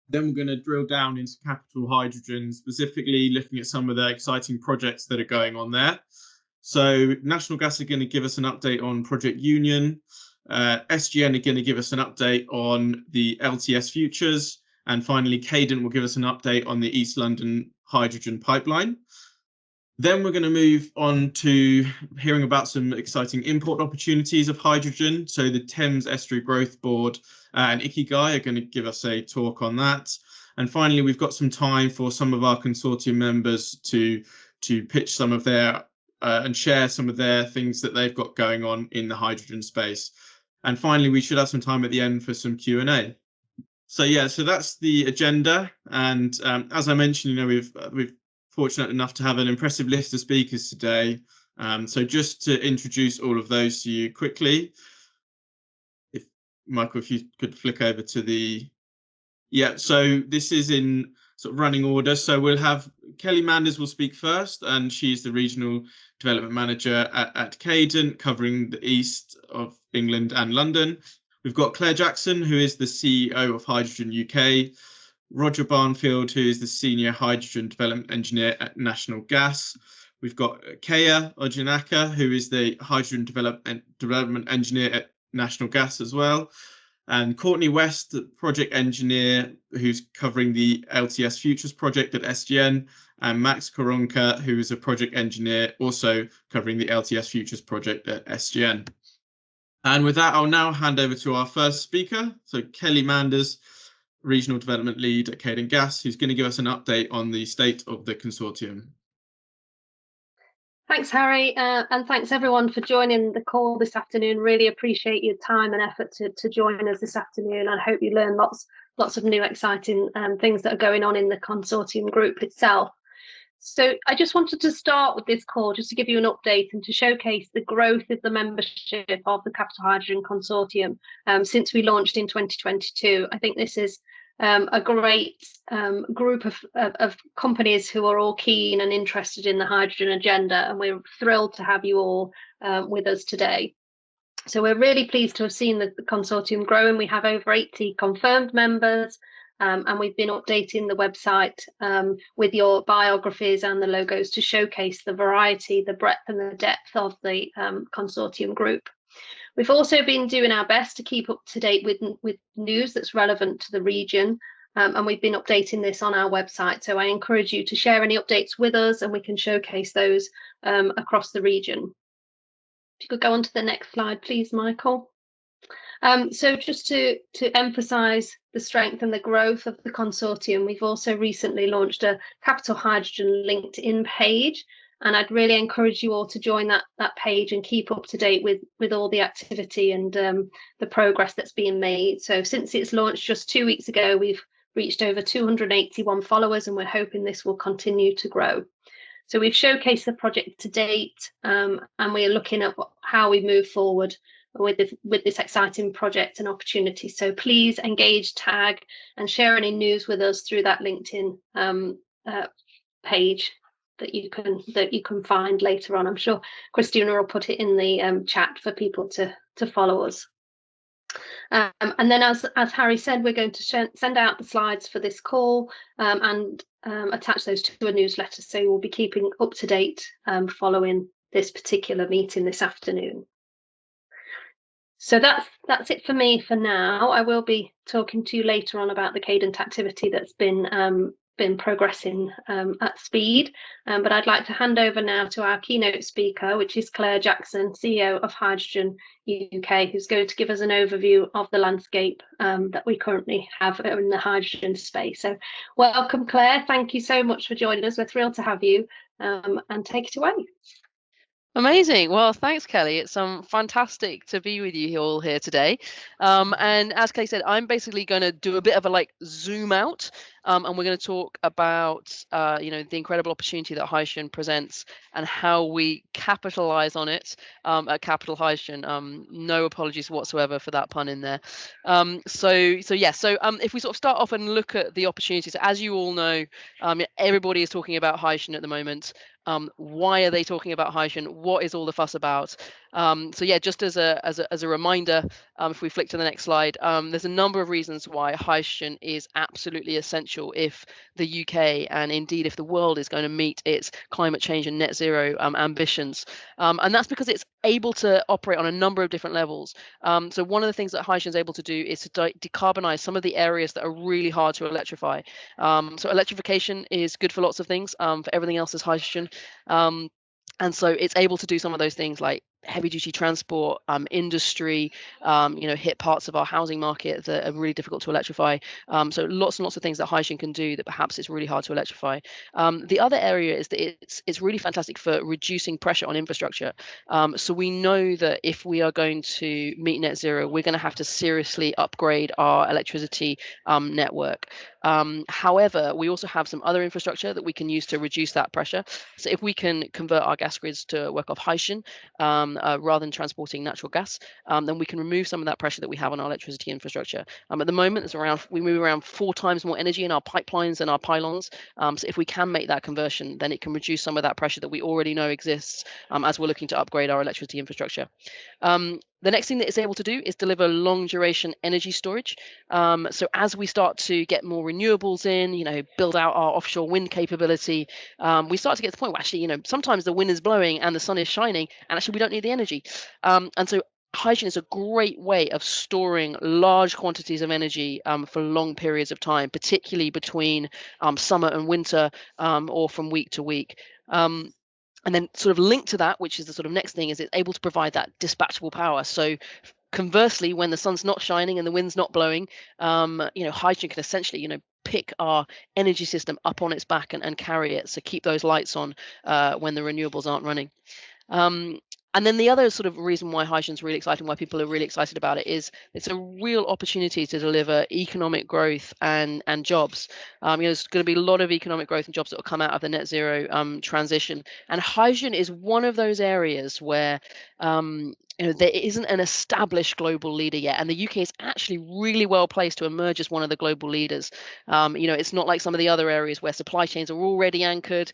Then we're going to drill down into capital hydrogen, specifically looking at some of the exciting projects that are going on there. So National Gas are going to give us an update on Project Union. SGN are going to give us an update on the LTS futures. And finally, Cadent will give us an update on the East London hydrogen pipeline. Then we're going to move on to hearing about some exciting import opportunities of hydrogen. So the Thames Estuary Growth Board and Ikigai are going to give us a talk on that. And finally, we've got some time for some of our consortium members to pitch some of their and share some of their things that they've got going on in the hydrogen space. And finally, we should have some time at the end for some Q&A. So yeah, so that's the agenda. And as I mentioned, we've fortunate enough to have an impressive list of speakers today. So just to introduce all of those to you quickly, if Michael, if you could flick over to the, yeah, so this is in sort of running order. So we'll have Kelly Manders will speak first, and she's the Regional Development Manager at Cadent, covering the east of England and London. We've got Claire Jackson, who is the CEO of Hydrogen UK, Roger Barnfield, who is the Senior Hydrogen Development Engineer at National Gas. We've got Kaya Ojinaka, who is the Hydrogen Development Engineer at National Gas as well. And Courtney West, the Project Engineer, who's covering the LTS Futures Project at SGN. And Max Koronka, who is a Project Engineer, also covering the LTS Futures Project at SGN. And with that, I'll now hand over to our first speaker, so Kelly Manders, Regional Development Lead at Cadent Gas, who's going to give us an update on the state of the consortium. Thanks, Harry, and thanks everyone for joining the call this afternoon. Really appreciate your time and effort to join us this afternoon. I hope you learn lots of new exciting things that are going on in the consortium group itself. So I just wanted to start with this call just to give you an update and to showcase the growth of the membership of the Capital Hydrogen Consortium since we launched in 2022. I think this is a great group of companies who are all keen and interested in the hydrogen agenda, and we're thrilled to have you all with us today. So we're really pleased to have seen the consortium grow, and we have over 80 confirmed members. And we've been updating the website with your biographies and the logos to showcase the variety, the breadth and the depth of the consortium group. We've also been doing our best to keep up to date with news that's relevant to the region, and we've been updating this on our website. So I encourage you to share any updates with us, and we can showcase those across the region. If you could go on to the next slide, please, Michael. So just to emphasise the strength and the growth of the consortium, we've also recently launched a Capital Hydrogen LinkedIn page, and I'd really encourage you all to join that page and keep up to date with all the activity and the progress that's being made. So since its launch just 2 weeks ago, we've reached over 281 followers, and we're hoping this will continue to grow. So we've showcased the project to date, and we're looking at how we move forward with this exciting project and opportunity. So please engage, tag, and share any news with us through that LinkedIn page that you can find later on. I'm sure Christina will put it in the chat for people to follow us. And then, as Harry said, we're going to send out the slides for this call and attach those to a newsletter. So we'll be keeping up to date following this particular meeting this afternoon. So that's it for me for now. I will be talking to you later on about the Cadent activity that's been progressing at speed. But I'd like to hand over now to our keynote speaker, which is Claire Jackson, CEO of Hydrogen UK, who's going to give us an overview of the landscape that we currently have in the hydrogen space. So welcome, Claire. Thank you so much for joining us. We're thrilled to have you, and take it away. Amazing. Well, thanks, Kelly. It's fantastic to be with you all here today. And as Kelly said, I'm basically going to do a bit of a zoom out, and we're going to talk about the incredible opportunity that hydrogen presents and how we capitalize on it at Capital Hydrogen. No apologies whatsoever for that pun in there. So if we sort of start off and look at the opportunities, as you all know, everybody is talking about hydrogen at the moment. Why are they talking about hydrogen? What is all the fuss about? So yeah, just as a reminder, if we flick to the next slide, there's a number of reasons why hydrogen is absolutely essential if the UK and indeed if the world is going to meet its climate change and net zero ambitions. And that's because it's able to operate on a number of different levels. So one of the things that hydrogen is able to do is to decarbonize some of the areas that are really hard to electrify. So electrification is good for lots of things. For everything else is hydrogen. And so it's able to do some of those things like heavy duty transport, industry, hit parts of our housing market that are really difficult to electrify. So lots and lots of things that hydrogen can do that perhaps it's really hard to electrify. The other area is that it's really fantastic for reducing pressure on infrastructure. So we know that if we are going to meet net zero, we're going to have to seriously upgrade our electricity network. However, we also have some other infrastructure that we can use to reduce that pressure. So if we can convert our gas grids to work off hydrogen rather than transporting natural gas, then we can remove some of that pressure that we have on our electricity infrastructure. At the moment, we move around 4 times more energy in our pipelines and our pylons. So if we can make that conversion, then it can reduce some of that pressure that we already know exists as we're looking to upgrade our electricity infrastructure. The next thing that it's able to do is deliver long duration energy storage. So as we start to get more renewables in, build out our offshore wind capability, we start to get to the point where actually, sometimes the wind is blowing and the sun is shining, and actually we don't need the energy. And so hydrogen is a great way of storing large quantities of energy for long periods of time, particularly between summer and winter or from week to week. And then sort of linked to that, which is the sort of next thing, is it's able to provide that dispatchable power. So conversely, when the sun's not shining and the wind's not blowing, hydrogen can essentially, pick our energy system up on its back and carry it. So keep those lights on when the renewables aren't running. And then the other sort of reason why hydrogen is really exciting, why people are really excited about it, is it's a real opportunity to deliver economic growth and jobs. There's going to be a lot of economic growth and jobs that will come out of the net zero transition, and hydrogen is one of those areas where there isn't an established global leader yet, and the UK is actually really well placed to emerge as one of the global leaders. It's not like some of the other areas where supply chains are already anchored.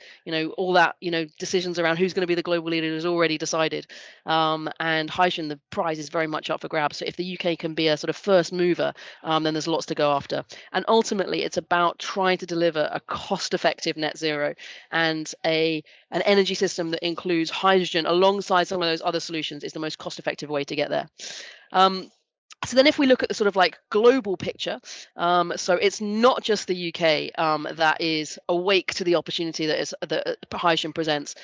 All that decisions around who's going to be the global leader is already decided. And hydrogen, the prize is very much up for grabs. So if the UK can be a sort of first mover, then there's lots to go after. And ultimately, it's about trying to deliver a cost-effective net zero and an energy system that includes hydrogen alongside some of those other solutions is the most cost-effective way to get there. So then if we look at the sort of like global picture, so it's not just the UK that is awake to the opportunity that hydrogen presents.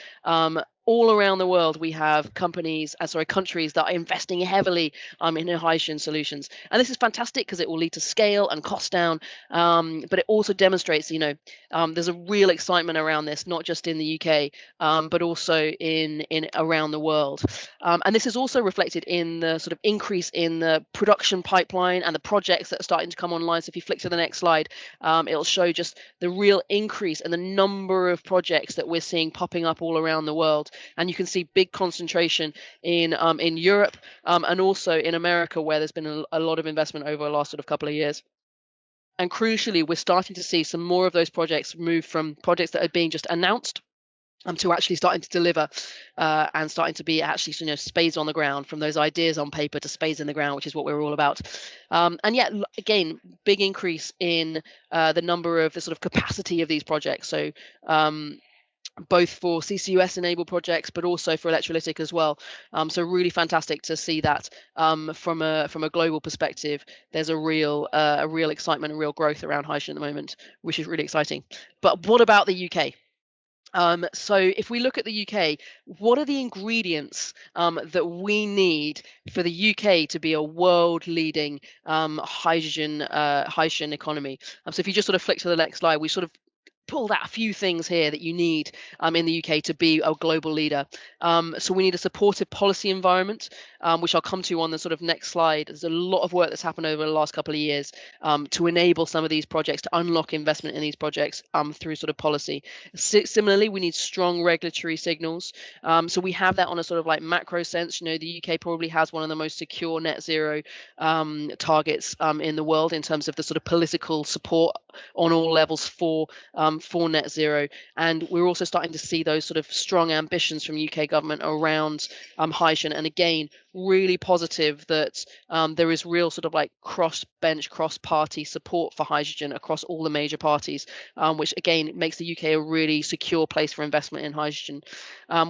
All around the world, we have countries that are investing heavily in hydrogen solutions. And this is fantastic because it will lead to scale and cost down, but it also demonstrates, there's a real excitement around this, not just in the UK, but also in around the world. And this is also reflected in the sort of increase in the production pipeline and the projects that are starting to come online. So if you flick to the next slide, it'll show just the real increase in the number of projects that we're seeing popping up all around the world. And you can see big concentration in Europe and also in America, where there's been a lot of investment over the last sort of couple of years. And crucially, we're starting to see some more of those projects move from projects that are being just announced to actually starting to deliver and starting to be actually spades on the ground, from those ideas on paper to spades in the ground, which is what we're all about. And yet again, big increase in the number of the sort of capacity of these projects. So both for CCUS enabled projects, but also for electrolytic as well. So really fantastic to see that from a global perspective. There's a real excitement and real growth around hydrogen at the moment, which is really exciting. But what about the UK? So if we look at the UK, what are the ingredients that we need for the UK to be a world-leading hydrogen economy? So if you just sort of flick to the next slide, we sort of pulled out a few things here that you need in the UK to be a global leader. So we need a supportive policy environment, which I'll come to on the sort of next slide. There's a lot of work that's happened over the last couple of years to enable some of these projects, to unlock investment in these projects through sort of policy. Similarly, we need strong regulatory signals. So we have that on a sort of like macro sense. The UK probably has one of the most secure net zero targets in the world in terms of the sort of political support on all levels for net zero. And we're also starting to see those sort of strong ambitions from UK government around hydrogen. And again, really positive that there is real sort of like cross-bench, cross-party support for hydrogen across all the major parties, which again makes the UK a really secure place for investment in hydrogen.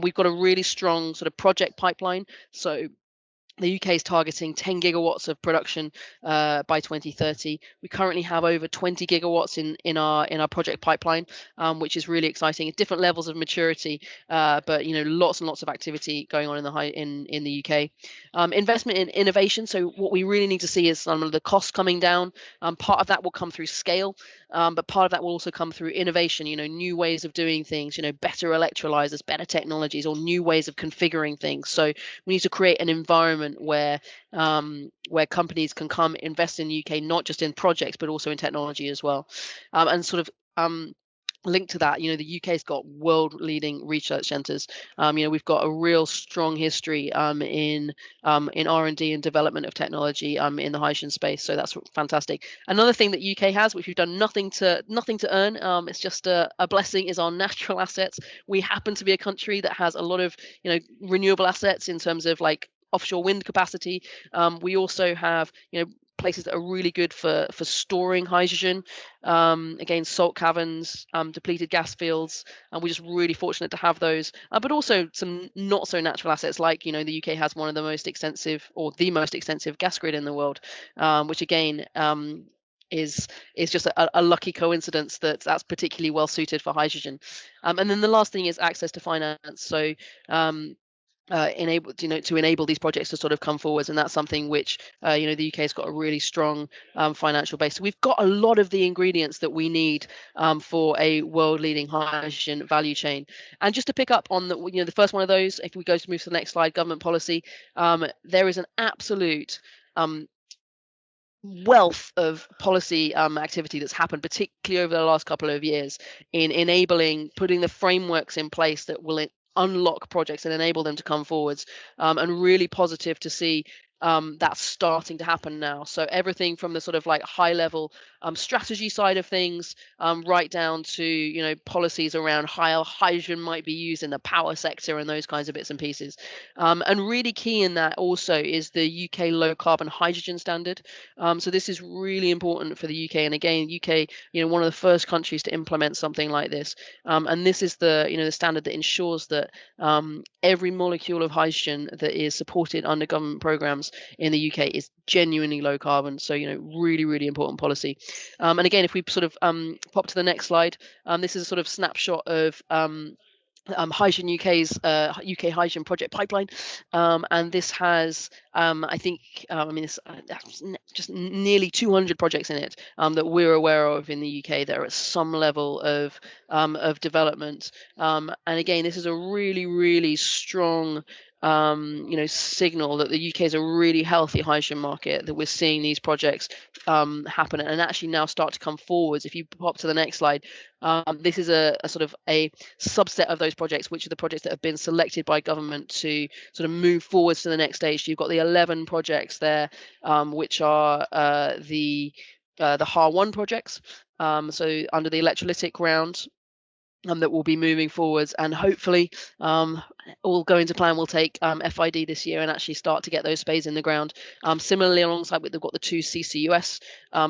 We've got a really strong sort of project pipeline. So the UK is targeting 10 gigawatts of production by 2030. We currently have over 20 gigawatts in our project pipeline, which is really exciting at different levels of maturity. But lots and lots of activity going on in the UK. Investment in innovation. So what we really need to see is some of the costs coming down. Part of that will come through scale, but part of that will also come through innovation. New ways of doing things. Better electrolyzers, better technologies, or new ways of configuring things. So we need to create an environment where companies can come invest in the UK, not just in projects but also in technology as well. And sort of linked to that, the UK's got world-leading research centres. We've got a real strong history in R&D and development of technology in the hydrogen space. So that's fantastic. Another thing that UK has, which we've done nothing to earn, it's just a blessing, is our natural assets. We happen to be a country that has a lot of renewable assets in terms of like offshore wind capacity. We also have places that are really good for storing hydrogen. Again, salt caverns, depleted gas fields, and we're just really fortunate to have those. But also some not so natural assets, like the UK has one of the most extensive, or the most extensive gas grid in the world, which again is just a lucky coincidence that's particularly well suited for hydrogen. And then the last thing is access to finance. So to enable these projects to sort of come forwards, and that's something which the UK has got a really strong financial base. So we've got a lot of the ingredients that we need for a world-leading hydrogen value chain. And just to pick up on the first one of those, if we go to move to the next slide, government policy, there is an absolute wealth of policy activity that's happened, particularly over the last couple of years, in putting the frameworks in place that will unlock projects and enable them to come forwards, and really positive to see that's starting to happen now. So everything from the sort of like high level strategy side of things, right down to policies around how hydrogen might be used in the power sector and those kinds of bits and pieces. And really key in that also is the UK low carbon hydrogen standard. So this is really important for the UK, and again, UK, one of the first countries to implement something like this. And this is the standard that ensures that every molecule of hydrogen that is supported under government programs in the UK is genuinely low carbon. So really, really important policy. And again, if we sort of pop to the next slide, this is a sort of snapshot of Hydrogen UK's UK hydrogen project pipeline, and this has I think it's just nearly 200 projects in it that we're aware of in the UK that are at some level of development, and again, this is a really, really strong signal that the UK is a really healthy hydrogen market, that we're seeing these projects happen and actually now start to come forwards. If you pop to the next slide, this is a sort of a subset of those projects, which are the projects that have been selected by government to sort of move forwards to the next stage. You've got the 11 projects there, which are the HAR1 projects, so under the electrolytic round, that will be moving forwards, and hopefully all going to plan will take FID this year and actually start to get those spades in the ground. Similarly, alongside with, they've got the two CCUS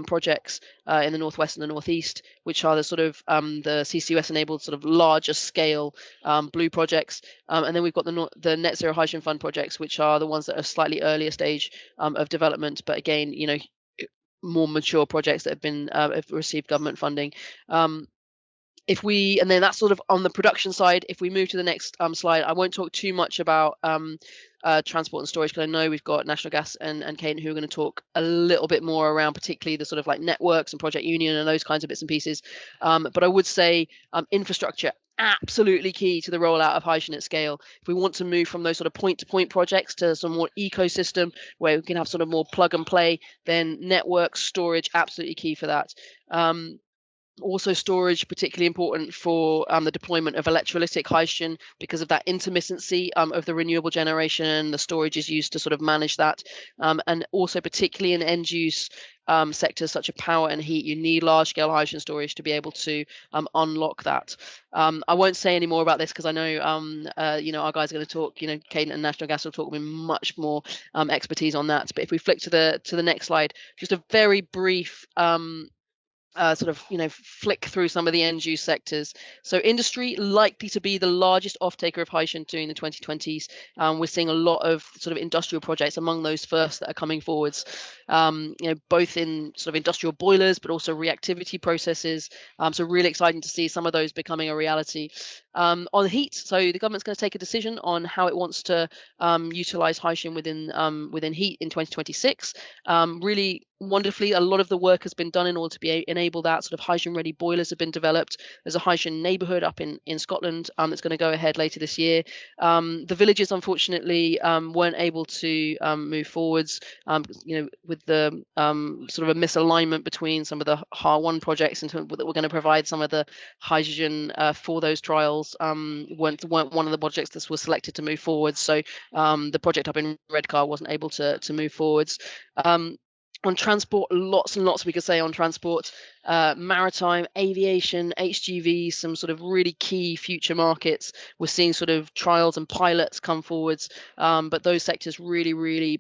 projects in the northwest and the northeast, which are the sort of the CCUS enabled sort of larger scale blue projects, and then we've got the net zero hydrogen fund projects, which are the ones that are slightly earlier stage of development, but again, more mature projects that have been have received government funding. And then that's sort of on the production side. If we move to the next slide, I won't talk too much about transport and storage, because I know we've got National Gas and Kate who are going to talk a little bit more around particularly the sort of like networks and Project Union and those kinds of bits and pieces. But I would say infrastructure, absolutely key to the rollout of hydrogen at scale. If we want to move from those sort of point-to-point projects to some more ecosystem where we can have sort of more plug and play, then network storage, absolutely key for that. Also storage, particularly important for the deployment of electrolytic hydrogen because of that intermittency of the renewable generation. The storage is used to sort of manage that. And also particularly in end use sectors such as power and heat, you need large scale hydrogen storage to be able to unlock that. I won't say any more about this because I know our guys are going to talk, Cadent and National Gas will talk with much more expertise on that. But if we flick to the next slide, just a very brief flick through some of the end use sectors. So industry likely to be the largest off-taker of hydrogen during the 2020s. We're seeing a lot of sort of industrial projects among those first that are coming forwards, both in sort of industrial boilers, but also reactivity processes. So really exciting to see some of those becoming a reality. On heat, so the government's going to take a decision on how it wants to utilize hydrogen within heat in 2026. Really wonderfully, a lot of the work has been done in order to enable that. Sort of hydrogen ready boilers have been developed. There's a hydrogen neighbourhood up in Scotland that's going to go ahead later this year. The villages unfortunately weren't able to move forwards with the sort of a misalignment between some of the HAR1 projects that were going to provide some of the hydrogen for those trials weren't one of the projects that was selected to move forward. So the project up in Redcar wasn't able to move forwards. On transport, lots and lots we could say on transport, maritime, aviation, HGV, some sort of really key future markets. We're seeing sort of trials and pilots come forwards, but those sectors really,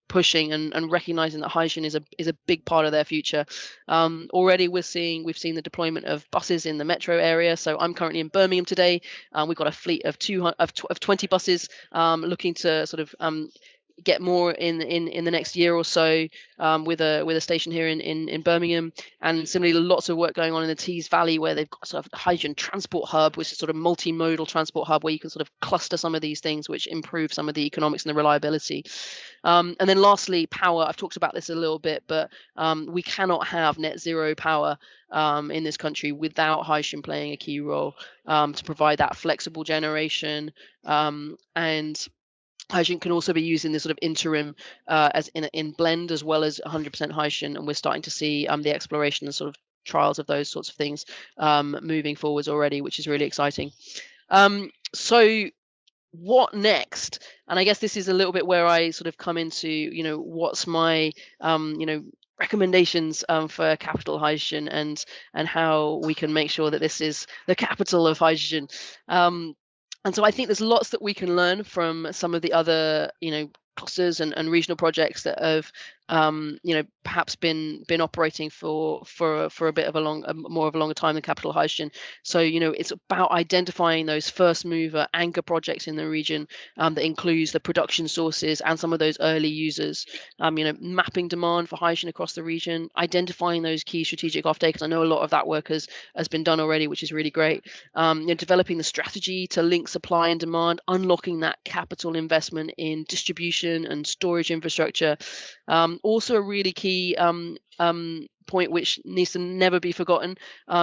pushing and recognizing that hydrogen is a big part of their future. Already we've seen the deployment of buses in the metro area. So I'm currently in Birmingham today. We've got a fleet of 20 buses looking to sort of get more in the next year or so with a station here in Birmingham, and similarly lots of work going on in the Tees Valley where they've got sort of a hydrogen transport hub, which is sort of multimodal transport hub where you can sort of cluster some of these things which improve some of the economics and the reliability. And then lastly, power. I've talked about this a little bit, but we cannot have net zero power in this country without hydrogen playing a key role to provide that flexible generation. And hydrogen can also be used in this sort of interim as in blend as well as 100% hydrogen, and we're starting to see the exploration and sort of trials of those sorts of things moving forwards already, which is really exciting. So what next? And I guess this is a little bit where I sort of come into, what's my recommendations for capital hydrogen and how we can make sure that this is the capital of hydrogen. And so I think there's lots that we can learn from some of the other, clusters and regional projects that have, perhaps been operating for a bit of more of a longer time than capital hydrogen. So, it's about identifying those first mover anchor projects in the region that includes the production sources and some of those early users. Mapping demand for hydrogen across the region, identifying those key strategic off-takers. I know a lot of that work has been done already, which is really great. Developing the strategy to link supply and demand, unlocking that capital investment in distribution and storage infrastructure. Also, a really key point which needs to never be forgotten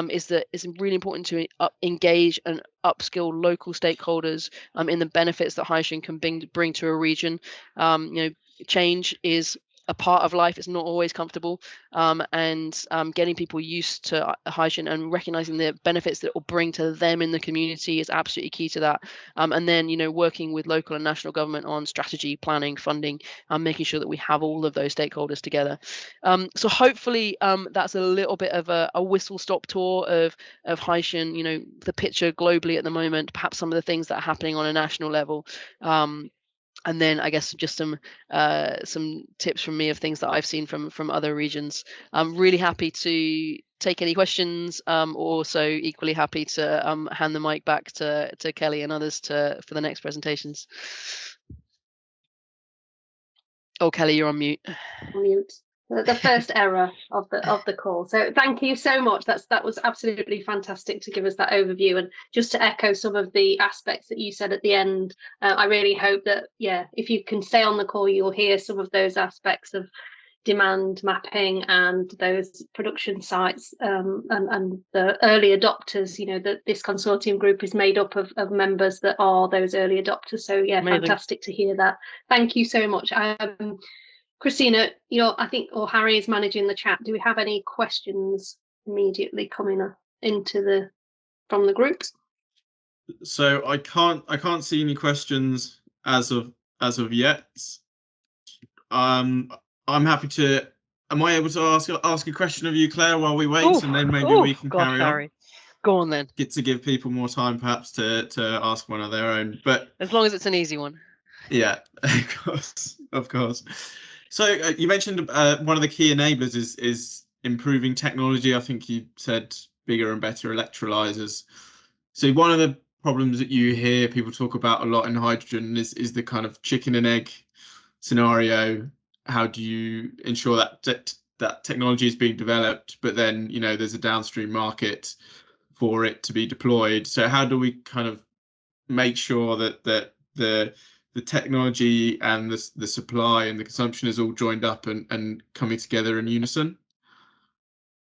is that it's really important to engage and upskill local stakeholders in the benefits that hydrogen can bring to a region. Change is a part of life. It's not always comfortable, and getting people used to hydrogen and recognizing the benefits that it will bring to them in the community is absolutely key to that. And then, working with local and national government on strategy, planning, funding, making sure that we have all of those stakeholders together. So hopefully that's a little bit of a whistle-stop tour of hydrogen, the picture globally at the moment, perhaps some of the things that are happening on a national level. And then I guess just some tips from me of things that I've seen from other regions. I'm really happy to take any questions, also equally happy to hand the mic back to Kelly and others for the next presentations. Oh, Kelly, you're on mute. Mute. The first error of the call. So thank you so much. That was absolutely fantastic to give us that overview. And just to echo some of the aspects that you said at the end, I really hope that, if you can stay on the call, you'll hear some of those aspects of demand mapping and those production sites and the early adopters. That this consortium group is made up of members that are those early adopters. So Amazing. Fantastic to hear that. Thank you so much. Christina, I think, or Harry is managing the chat. Do we have any questions immediately coming from the group? So I can't see any questions as of yet. I'm happy to. Am I able to ask a question of you, Claire, while we wait, and then maybe we can God, carry on? Harry. Go on then. Get to give people more time, perhaps, to ask one of their own. But As long as it's an easy one. yeah, of course. So you mentioned one of the key enablers is improving technology. I think you said bigger and better electrolyzers. So one of the problems that you hear people talk about a lot in hydrogen is the kind of chicken and egg scenario. How do you ensure that technology is being developed, but then there's a downstream market for it to be deployed? So how do we kind of make sure that the technology and the supply and the consumption is all joined up and coming together in unison?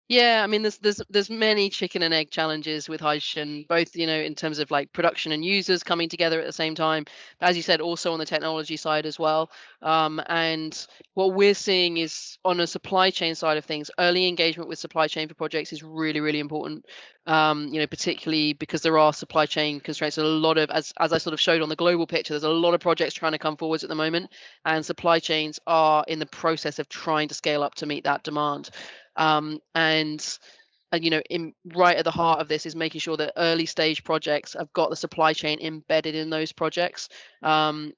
Yeah, I mean, there's many chicken and egg challenges with hydrogen, both in terms of like production and users coming together at the same time. But as you said, also on the technology side as well. And what we're seeing is on a supply chain side of things, early engagement with supply chain for projects is really, really important. Particularly because there are supply chain constraints. A lot of, as I sort of showed on the global picture, there's a lot of projects trying to come forwards at the moment, and supply chains are in the process of trying to scale up to meet that demand. And right at the heart of this is making sure that early stage projects have got the supply chain embedded in those projects, and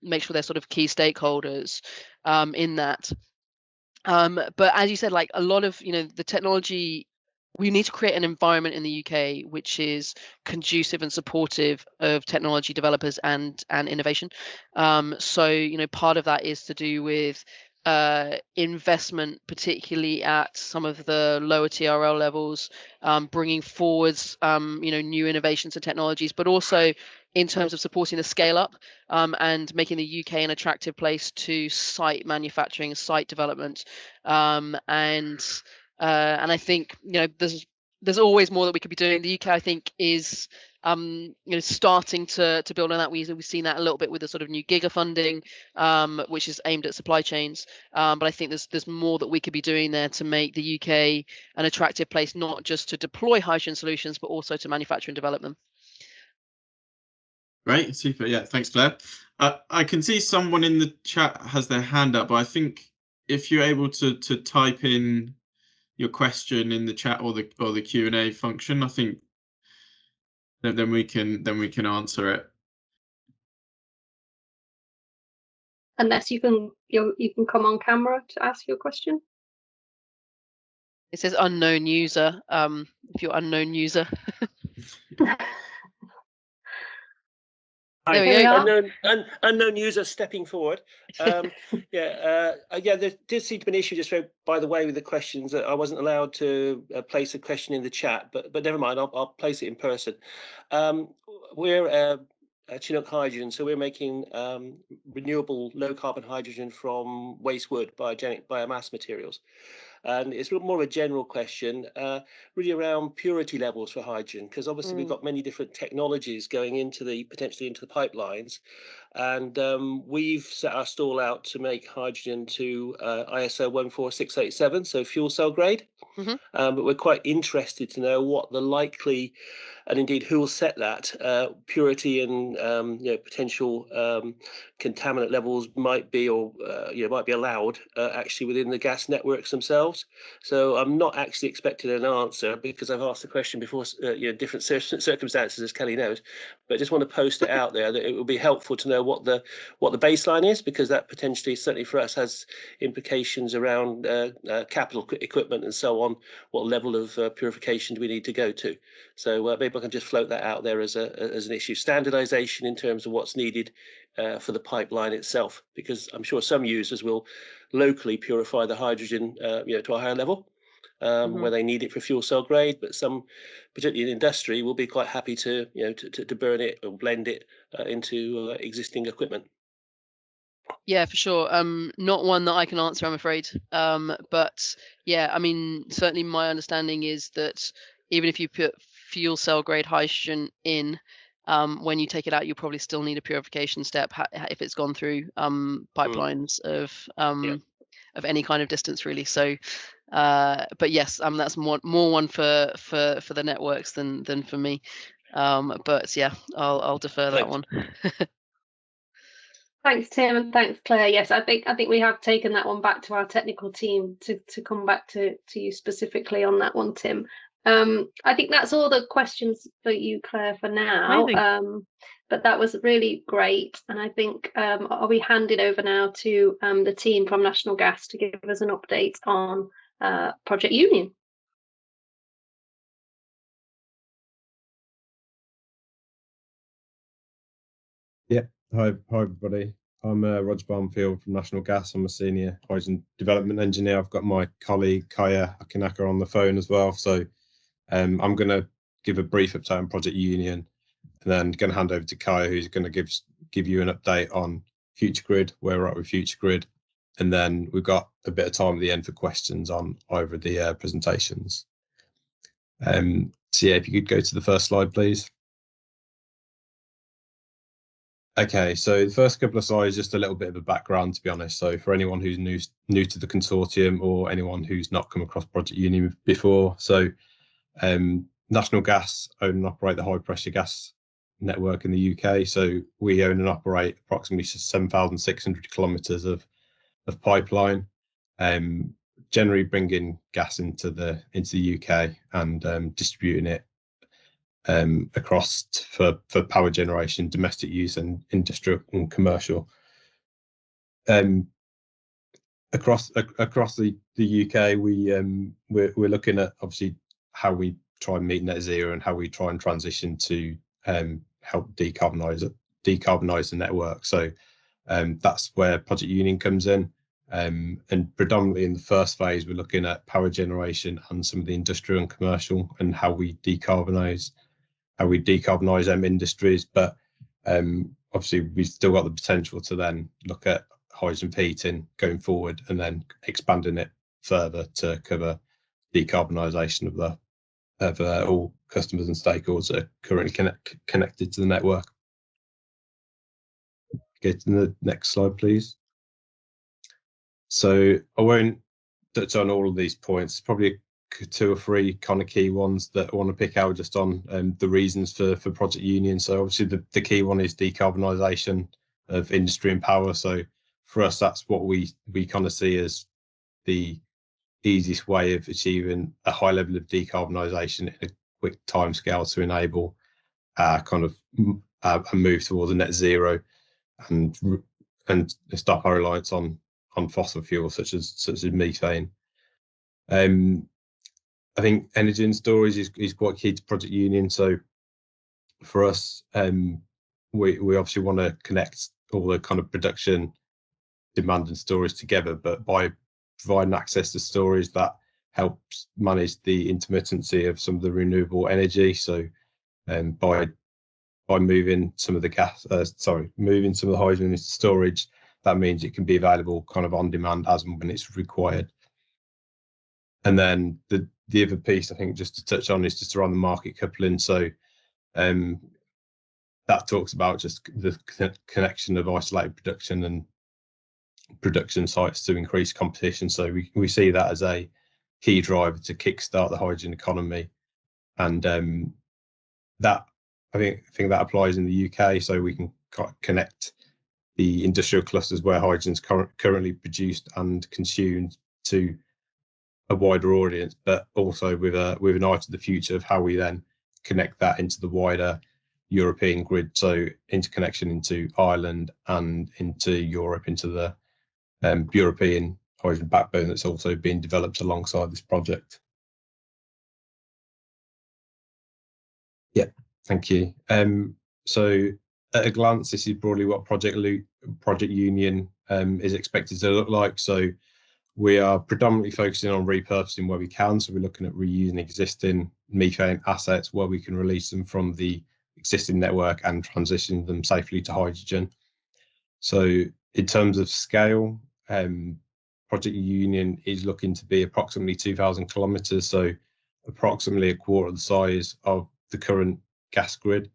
make sure they're sort of key stakeholders in that. But as you said, like a lot of the technology, we need to create an environment in the UK which is conducive and supportive of technology developers and innovation. So part of that is to do with investment, particularly at some of the lower TRL levels, bringing forwards new innovations and technologies, but also in terms of supporting the scale up, and making the UK an attractive place to site manufacturing, site development, and I think there's always more that we could be doing. The UK, I think, is starting to build on that. We've seen that a little bit with the sort of new giga funding, which is aimed at supply chains. But I think there's more that we could be doing there to make the UK an attractive place, not just to deploy hydrogen solutions, but also to manufacture and develop them. Right, super. Yeah, thanks, Claire. I can see someone in the chat has their hand up, but I think if you're able to type in your question in the chat or the Q&A function, I think then we can answer it. Unless you can come on camera to ask your question. It says unknown user. If you're unknown user. There we go. Unknown user stepping forward. There did seem to be an issue just by the way with the questions that I wasn't allowed to place a question in the chat, but never mind, I'll place it in person. We're Chinook Hydrogen, so we're making renewable low carbon hydrogen from waste wood, biogenic biomass materials. And it's more of a general question, really around purity levels for hydrogen, because obviously we've got many different technologies going potentially into the pipelines, and we've set our stall out to make hydrogen to ISO 14687, so fuel cell grade. But we're quite interested to know what the likely, and indeed who will set that purity and potential contaminant levels might be, or might be allowed actually within the gas networks themselves. So I'm not actually expecting an answer, because I've asked the question before, different circumstances, as Kelly knows, but I just want to post it out there that it would be helpful to know what the baseline is, because that potentially, certainly for us, has implications around capital equipment and so on. What level of purification do we need to go to? So maybe I can just float that out there as an issue. Standardization in terms of what's needed for the pipeline itself, because I'm sure some users will locally purify the hydrogen to a higher level where they need it for fuel cell grade, but some, particularly in industry, will be quite happy to to burn it or blend it into existing equipment. Yeah, for sure. Not one that I can answer, I'm afraid. But yeah, I mean, certainly my understanding is that even if you put fuel cell grade hydrogen in, when you take it out, you probably still need a purification step if it's gone through pipelines of any kind of distance, really. So But yes, that's more one for the networks than for me. But yeah, I'll defer that one. Thanks, Tim, and thanks, Claire. Yes, I think we have taken that one back to our technical team to come back to you specifically on that one, Tim. I think that's all the questions for you, Claire, for now. But that was really great, and I think I'll be handing over now to the team from National Gas to give us an update on Project Union. Yeah, hi everybody. I'm Roger Barnfield from National Gas. I'm a senior hydrogen development engineer. I've got my colleague Kaya Akinaka on the phone as well. So I'm going to give a brief update on Project Union, and then going to hand over to Kaya, who's going to give you an update on Future Grid, where we're at with Future Grid, and then we've got a bit of time at the end for questions on either of the presentations. So yeah, if you could go to the first slide, please. Okay, so the first couple of slides, just a little bit of a background, to be honest. So for anyone who's new to the consortium, or anyone who's not come across Project Union before, so National Gas own and operate the high pressure gas network in the UK. So we own and operate approximately 7,600 kilometres of pipeline, generally bringing gas into the UK and distributing it across for power generation, domestic use, and industrial and commercial. Across the UK, we're looking at obviously how we try and meet net zero and how we try and transition to help decarbonise the network. So that's where Project Union comes in. And predominantly in the first phase, we're looking at power generation and some of the industrial and commercial, and how we decarbonise industries. But obviously we've still got the potential to then look at hydrogen for heating going forward, and then expanding it further to cover decarbonisation of all customers and stakeholders that are currently connected to the network. Go to the next slide, please. So I won't touch on all of these points. Probably 2 or 3 kind of key ones that I want to pick out just on the reasons for Project Union. So obviously the key one is decarbonisation of industry and power. So for us, that's what we kind of see as the easiest way of achieving a high level of decarbonisation in a quick timescale to enable kind of a move towards a net zero, and stop our reliance on fossil fuels such as methane. I think energy and storage is quite key to Project Union. So for us, we obviously want to connect all the kind of production, demand and storage together, but by providing access to storage, that helps manage the intermittency of some of the renewable energy. So by moving some of the moving some of the hydrogen into storage, that means it can be available kind of on demand as and when it's required. And then the other piece, I think, just to touch on, is just around the market coupling. So that talks about just the connection of isolated production and production sites to increase competition. So we see that as a key driver to kickstart the hydrogen economy, and that I think that applies in the UK. So we can connect the industrial clusters where hydrogen is currently produced and consumed to a wider audience, but also with an eye to the future of how we then connect that into the wider European grid. So interconnection into Ireland and into Europe, into the European hydrogen backbone that's also being developed alongside this project. Yeah, thank you. So at a glance, this is broadly what Project Union is expected to look like. So we are predominantly focusing on repurposing where we can. So we're looking at reusing existing methane assets where we can release them from the existing network and transition them safely to hydrogen. So in terms of scale, Project Union is looking to be approximately 2,000 kilometres, so approximately a quarter of the size of the current gas grid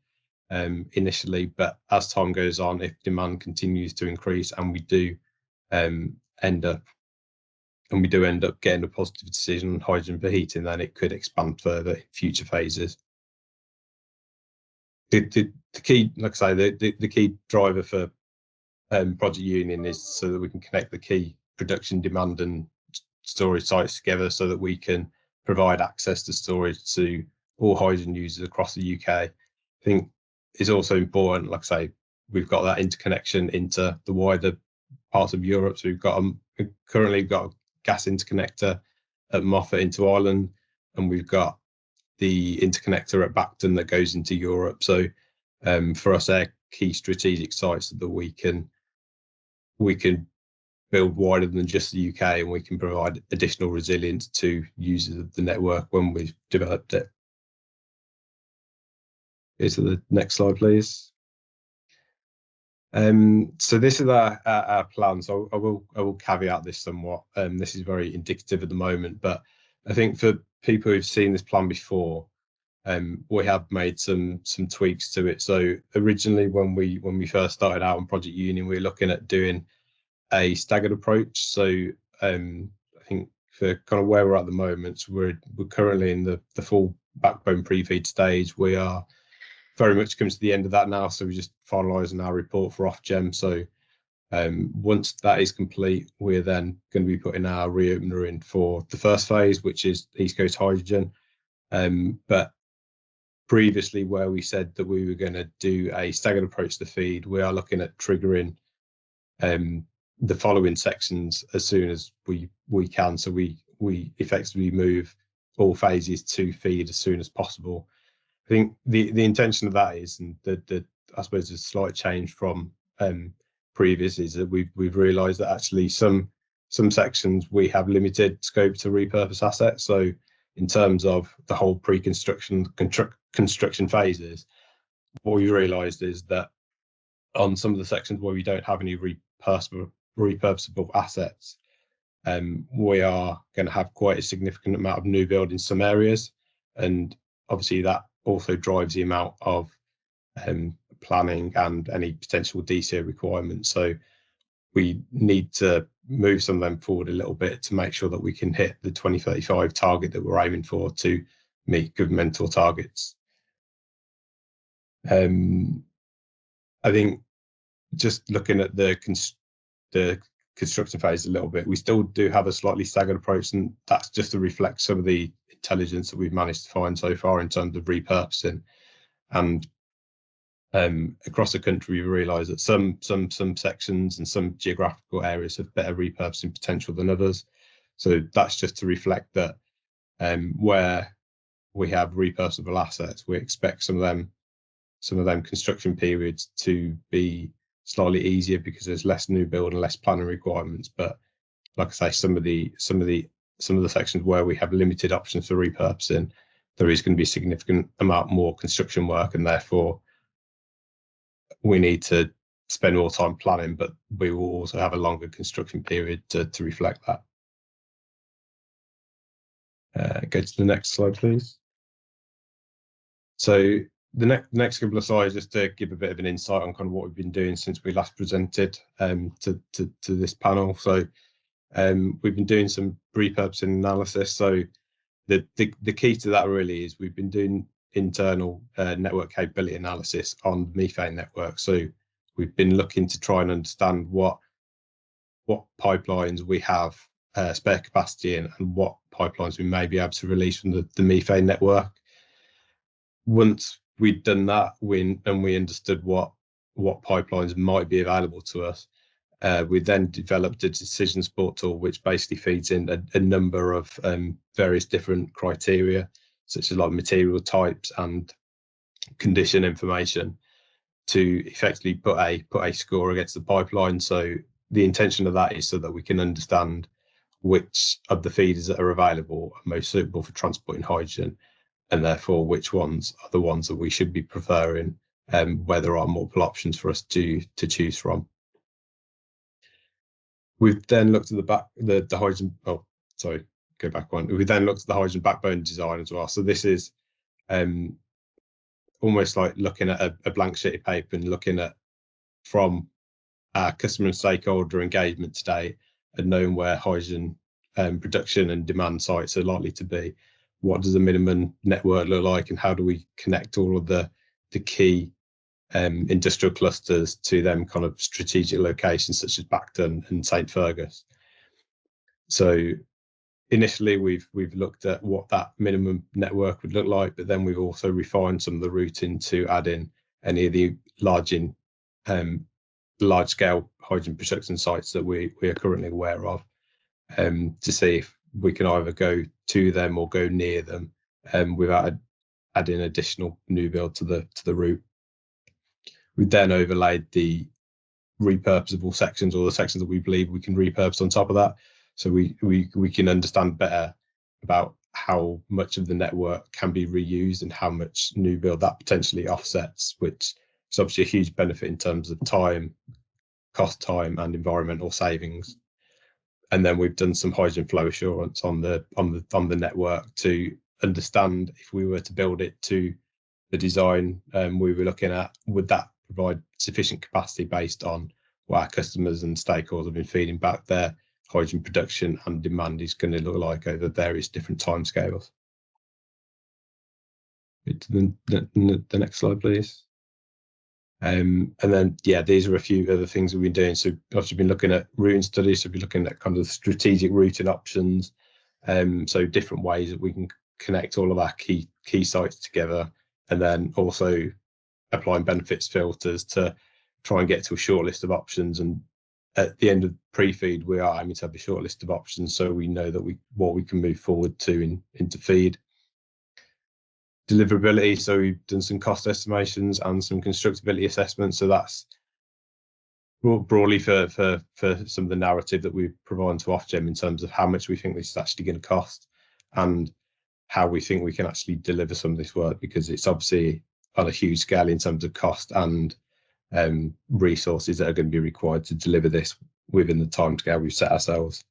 initially. But as time goes on, if demand continues to increase and we do end up we do end up getting a positive decision on hydrogen for heating, then it could expand further in future phases. The key, like I say, the key driver for Project Union is so that we can connect the key production, demand and storage sites together so that we can provide access to storage to all hydrogen users across the UK. I think it's also important, like I say, we've got that interconnection into the wider parts of Europe. So we've currently got a gas interconnector at Moffat into Ireland, and we've got the interconnector at Bacton that goes into Europe. So for us, they're key strategic sites that we can build wider than just the UK, and we can provide additional resilience to users of the network when we've developed it. Go to the next slide, please. So this is our plan. So I will caveat this somewhat. This is very indicative at the moment, but I think for people who've seen this plan before, we have made some tweaks to it. So originally, when we first started out on Project Union, we were looking at doing a staggered approach. So I think for kind of where we're at the moment, so we're currently in the full backbone pre-feed stage. We are very much coming to the end of that now, so we're just finalising our report for Ofgem. So once that is complete, we're then going to be putting our reopener in for the first phase, which is East Coast Hydrogen. But previously, where we said that we were going to do a staggered approach to feed, we are looking at triggering the following sections as soon as we can. So we effectively move all phases to feed as soon as possible. I think the intention of that is, and I suppose a slight change from previous, is that we've realised that actually some sections we have limited scope to repurpose assets. So in terms of the whole pre-construction construction phases, what we realised is that on some of the sections where we don't have any repurposable assets, we are going to have quite a significant amount of new build in some areas, and obviously that also drives the amount of planning and any potential DCO requirements. So we need to move some of them forward a little bit to make sure that we can hit the 2035 target that we're aiming for to meet governmental targets. I think just looking at the construction phase a little bit, we still do have a slightly staggered approach, and that's just to reflect some of the intelligence that we've managed to find so far in terms of repurposing. And across the country, we realised that some sections and some geographical areas have better repurposing potential than others. So that's just to reflect that where we have repurposable assets, we expect some of them construction periods to be slightly easier because there's less new build and less planning requirements. But like I say, some of the sections where we have limited options for repurposing, there is going to be a significant amount more construction work, and therefore we need to spend more time planning, but we will also have a longer construction period to reflect that. Go to the next slide, please. So the next couple of slides, just to give a bit of an insight on kind of what we've been doing since we last presented to this panel. So we've been doing some repurposing analysis. So the key to that really is we've been doing internal network capability analysis on the methane network. So we've been looking to try and understand what pipelines we have spare capacity in, and what pipelines we may be able to release from the methane network. Once we'd done that, we understood what pipelines might be available to us, we then developed a decision support tool, which basically feeds in a number of various different criteria, such as like material types and condition information, to effectively put a score against the pipeline. So the intention of that is so that we can understand which of the feeders that are available are most suitable for transporting hydrogen, and therefore which ones are the ones that we should be preferring, where there are multiple options for us to choose from. We've then looked at the hydrogen. Oh, sorry, go back one. We then looked at the hydrogen backbone design as well. So this is almost like looking at a blank sheet of paper and looking at from our customer and stakeholder engagement today, and knowing where hydrogen production and demand sites are likely to be. What does the minimum network look like, and how do we connect all of the key industrial clusters to them kind of strategic locations such as Bacton and St Fergus? So initially we've looked at what that minimum network would look like, but then we've also refined some of the routing to add in any of the large scale hydrogen production sites that we are currently aware of, to see if we can either go to them or go near them without adding additional new build to the route. We then overlaid the repurposable sections, or the sections that we believe we can repurpose on top of that, so we can understand better about how much of the network can be reused and how much new build that potentially offsets, which is obviously a huge benefit in terms of time, cost, time, and environmental savings. And then we've done some hydrogen flow assurance on the network to understand if we were to build it to the design we were looking at, would that provide sufficient capacity based on what our customers and stakeholders have been feeding back their hydrogen production and demand is going to look like over various different timescales. The next slide, please. And then, yeah, these are a few other things we've been doing. So obviously been looking at routing studies, so we've been looking at kind of strategic routing options, so different ways that we can connect all of our key sites together, and then also applying benefits filters to try and get to a short list of options. And at the end of pre-feed, we are aiming to have a short list of options, so we know that what we can move forward to into feed. Deliverability, so we've done some cost estimations and some constructability assessments, so that's broadly for some of the narrative that we provide to Ofgem in terms of how much we think this is actually going to cost and how we think we can actually deliver some of this work, because it's obviously on a huge scale in terms of cost and resources that are going to be required to deliver this within the timescale we've set ourselves.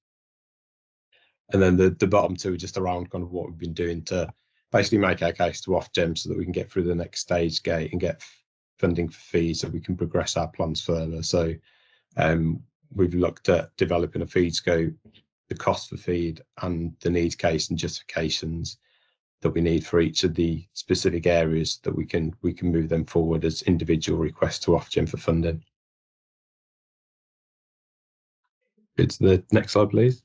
And then the bottom two are just around kind of what we've been doing to basically make our case to Ofgem so that we can get through the next stage gate and get funding for feed so we can progress our plans further. So we've looked at developing a feed scope, the cost for feed, and the needs case and justifications that we need for each of the specific areas that we can move them forward as individual requests to Ofgem for funding. Go to the next slide, please.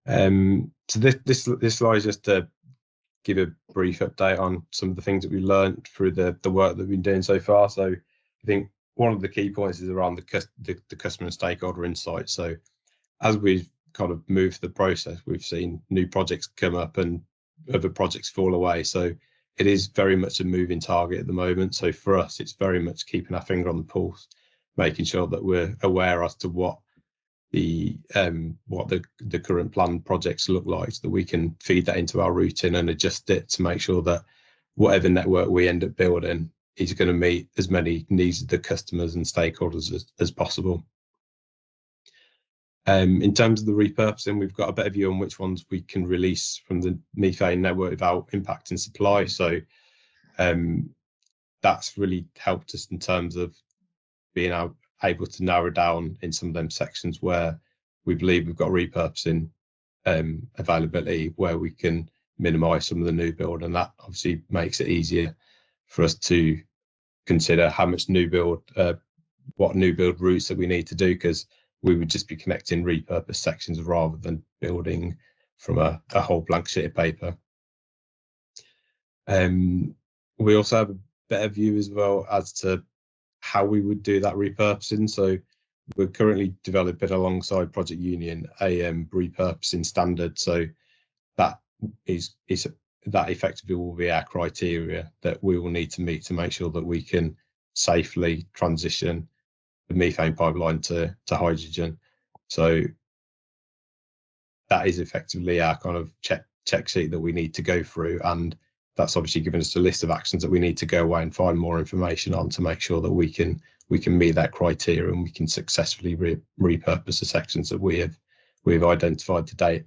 So this slide is just to give a brief update on some of the things that we learned through the work that we've been doing so far. So I think one of the key points is around the customer and stakeholder insight. So as we've kind of moved the process, we've seen new projects come up and other projects fall away. So it is very much a moving target at the moment. So for us, it's very much keeping our finger on the pulse, making sure that we're aware as to what the current planned projects look like, so that we can feed that into our routing and adjust it to make sure that whatever network we end up building is going to meet as many needs of the customers and stakeholders as possible. In terms of the repurposing, we've got a better view on which ones we can release from the methane network without impacting supply. So that's really helped us in terms of being able to narrow down in some of them sections where we believe we've got repurposing availability, where we can minimise some of the new build, and that obviously makes it easier for us to consider how much new build, what new build routes that we need to do, because we would just be connecting repurposed sections rather than building from a whole blank sheet of paper. We also have a better view as well as to how we would do that repurposing. So we're currently developing alongside Project Union a repurposing standard. So that effectively will be our criteria that we will need to meet to make sure that we can safely transition the methane pipeline to hydrogen. So that is effectively our kind of check sheet that we need to go through, and that's obviously given us a list of actions that we need to go away and find more information on to make sure that we can meet that criteria and we can successfully repurpose the sections that we've identified to date.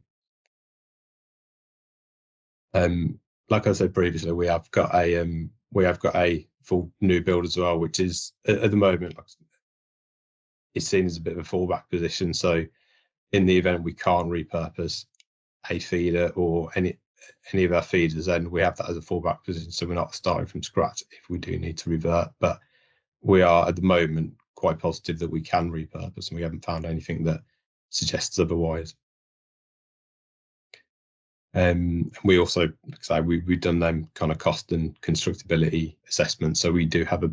Like I said previously, we have got a full new build as well, which is at the moment it's seen as a bit of a fallback position. So in the event we can't repurpose a feeder or any of our feeders, then we have that as a fallback position, so we're not starting from scratch if we do need to revert. But we are at the moment quite positive that we can repurpose, and we haven't found anything that suggests otherwise. We also, like I say, we've done them kind of cost and constructability assessments, so we do have a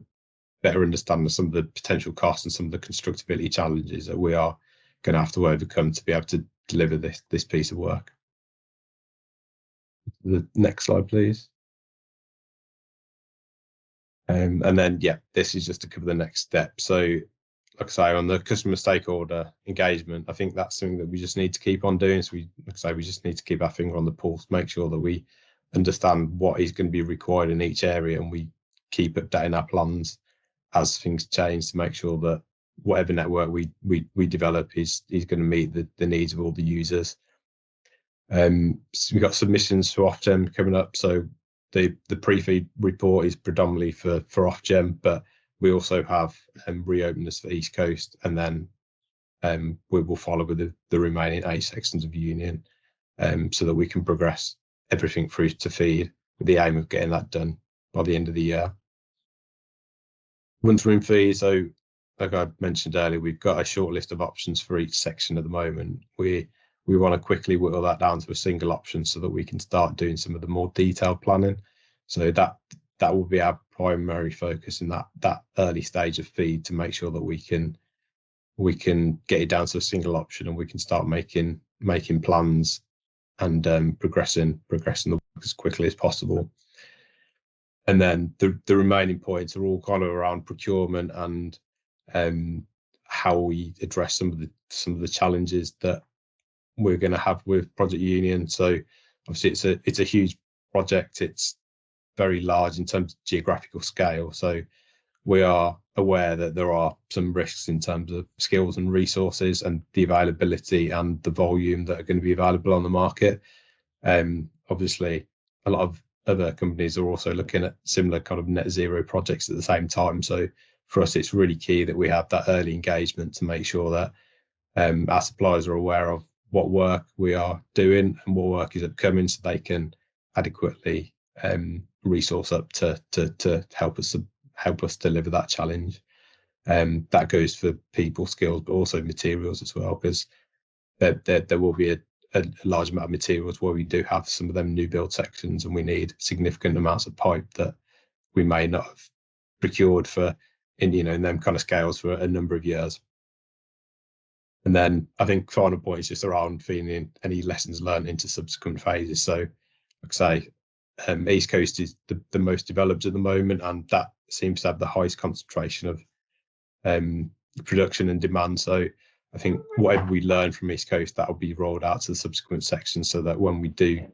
better understanding of some of the potential costs and some of the constructability challenges that we are going to have to overcome to be able to deliver this piece of work. The next slide, please. And then, yeah, this is just to cover the next step. So, like I say, on the customer stakeholder engagement, I think that's something that we just need to keep on doing. So like I say, we just need to keep our finger on the pulse, make sure that we understand what is going to be required in each area, and we keep updating our plans as things change to make sure that whatever network we develop is going to meet the needs of all the users. So we've got submissions for Ofgem coming up. So the pre-feed report is predominantly for Ofgem, but we also have reopeners for East Coast, and then we will follow with the remaining 8 sections of Union, so that we can progress everything through to feed with the aim of getting that done by the end of the year. Once we're in feed, so like I mentioned earlier, we've got a short list of options for each section at the moment. We want to quickly whittle that down to a single option so that we can start doing some of the more detailed planning. So that will be our primary focus in that early stage of feed, to make sure that we can get it down to a single option, and we can start making plans and progressing the work as quickly as possible. And then the remaining points are all kind of around procurement and how we address some of the challenges that we're going to have with Project Union. So obviously it's a huge project. It's very large in terms of geographical scale. So we are aware that there are some risks in terms of skills and resources and the availability and the volume that are going to be available on the market. Obviously, a lot of other companies are also looking at similar kind of net zero projects at the same time. So for us, it's really key that we have that early engagement to make sure that our suppliers are aware of what work we are doing and what work is upcoming, so they can adequately resource up to help us deliver that challenge. That goes for people, skills, but also materials as well, because there will be a large amount of materials where we do have some of them new build sections, and we need significant amounts of pipe that we may not have procured in them kind of scales for a number of years. And then I think final point is just around feeding any lessons learned into subsequent phases. So, like I say, East Coast is the most developed at the moment, and that seems to have the highest concentration of production and demand. So I think whatever we learn from East Coast, that will be rolled out to the subsequent sections, so that when we do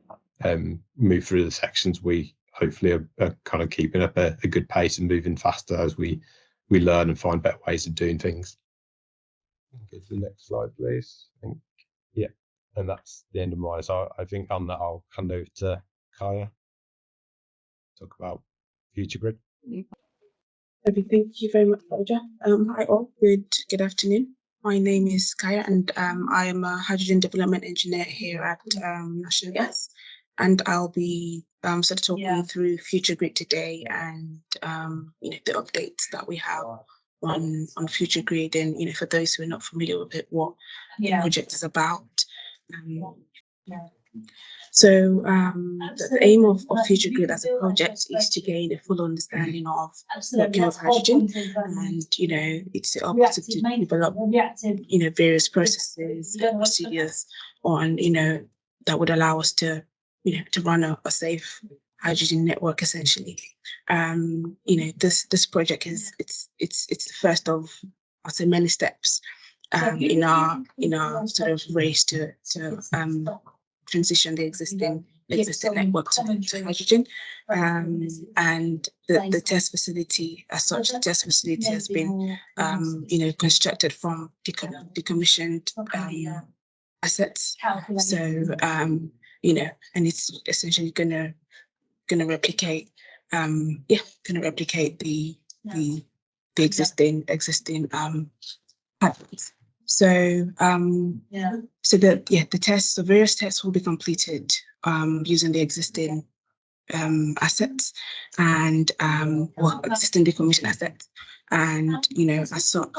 move through the sections, we hopefully are kind of keeping up a good pace and moving faster as we learn and find better ways of doing things. Go to the next slide, please. Yeah, and that's the end of mine. So I think on that, I'll hand over to Kaya, talk about Future Grid. Thank you very much, Roger. Hi all, good afternoon. My name is Kaya, and I am a hydrogen development engineer here at National Gas, and I'll be sort of talking you through Future Grid today, and the updates that we have on Future Grid, and for those who are not familiar with it, what the project is about. So the aim of Future Grid as a project is to gain a full understanding of working with hydrogen, and it's the objective to develop various processes and procedures on that would allow us to to run a safe hydrogen network essentially. This project is it's the first of, I'll say, many steps in our sort of race to transition the existing network to hydrogen. And the test facility as such, the test facility has been constructed from decommissioned assets. So and it's essentially gonna replicate the existing pipelines. So the tests, the various tests will be completed using the existing assets and existing decommissioned assets, and as such,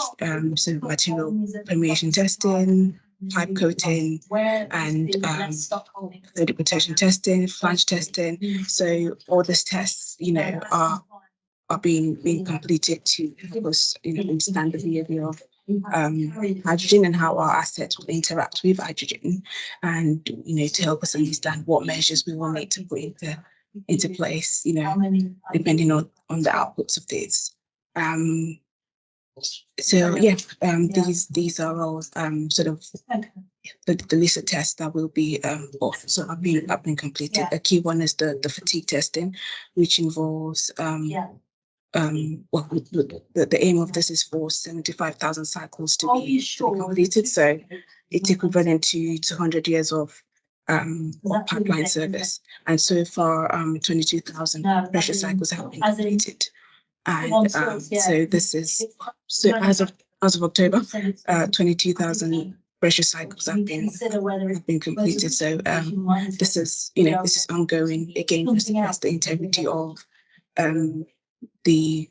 so material permeation testing, pipe coating, and load protection testing, flange testing. So all these tests, are being completed to help us, understand the behavior of hydrogen and how our assets will interact with hydrogen, and to help us understand what measures we will need to put into place, depending on the outputs of this. These are all sort of the list of tests that will be so have been completed. A key one is the fatigue testing, which involves the aim of this is for 75,000 cycles to be completed. So it's equivalent to 200 years of pipeline service. And so far, 22,000 pressure cycles have been completed. And so this is, so as of October, 22,000 pressure cycles have been completed. So this is ongoing, again, just to test the integrity of the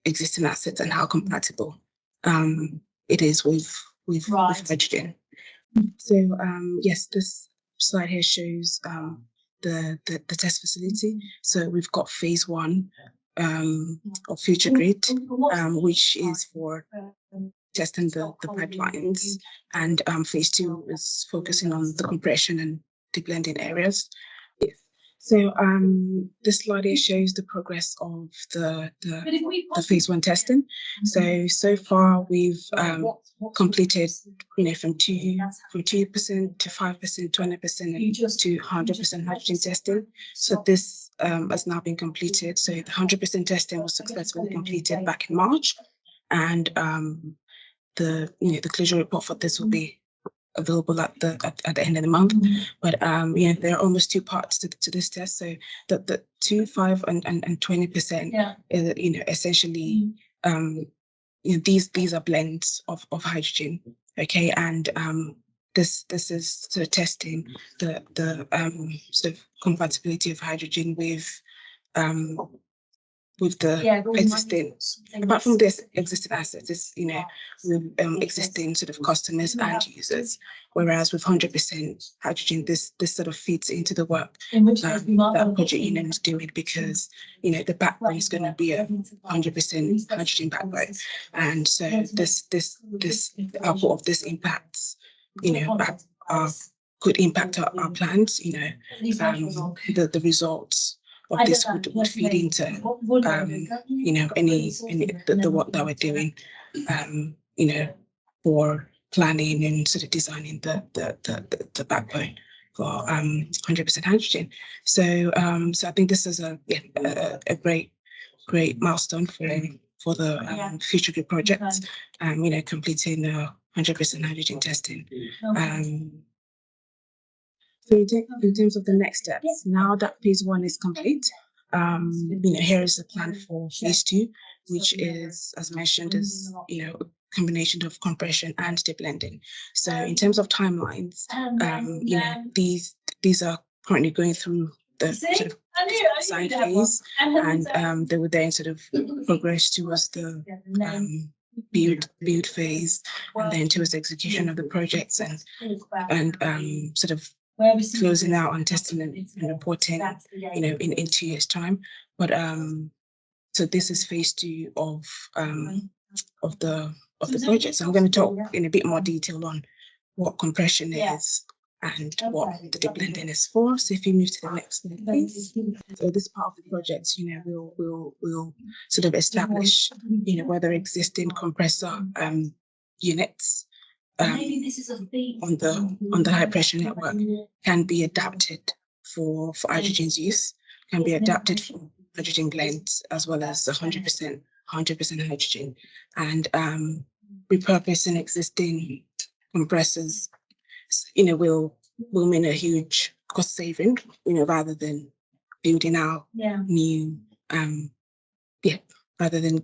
existing assets and how compatible it is with hydrogen. So yes, this slide here shows the test facility. So we've got phase 1 of Future Grid, which is for testing the pipelines, and phase 2 is focusing on the compression and deblending areas. So this slide here shows the progress of the phase 1 testing. So far we've completed, from 2% to 5%, 20% to 100% hydrogen testing. So this has now been completed. So the 100% testing was successfully completed back in March, and the closure report for this will be available at the end of the month. But there are almost 2 parts to this test. So the 2, 5, and 20% is, essentially these are blends of hydrogen. Okay, and this is sort of testing the sort of compatibility of hydrogen with the existing, apart from this existing assets, is with existing sort of customers and users. Whereas with 100% hydrogen, this sort of fits into the work that Project Union is doing, because the backbone is going to be a 100% hydrogen backbone, and so this output of this impacts could impact our plans. The results of this would feed into any the work that we're doing, for planning and sort of designing the backbone for 100% hydrogen. So I think this is a great milestone for the Future Grid project, completing 100% hydrogen testing. So in terms of the next steps, now that phase 1 is complete, here is the plan for phase 2, which is, as mentioned, is a combination of compression and deblending. So in terms of timelines, these are currently going through the sort of design phase, and they would then sort of progress towards the build phase, and then towards the execution of the projects, and sort of closing out on testing and reporting, in 2 years' time. But so this is phase 2 of the project. So I'm going to talk in a bit more detail on what compression is and what the deblending is for. So if you move to the next slide, please. So this part of the project, we'll sort of establish, whether existing compressor units on the high pressure network can be adapted for hydrogen's use, can be adapted for hydrogen blends, as well as 100% hydrogen, and repurposing existing compressors, will mean a huge cost saving, rather than building out new, rather than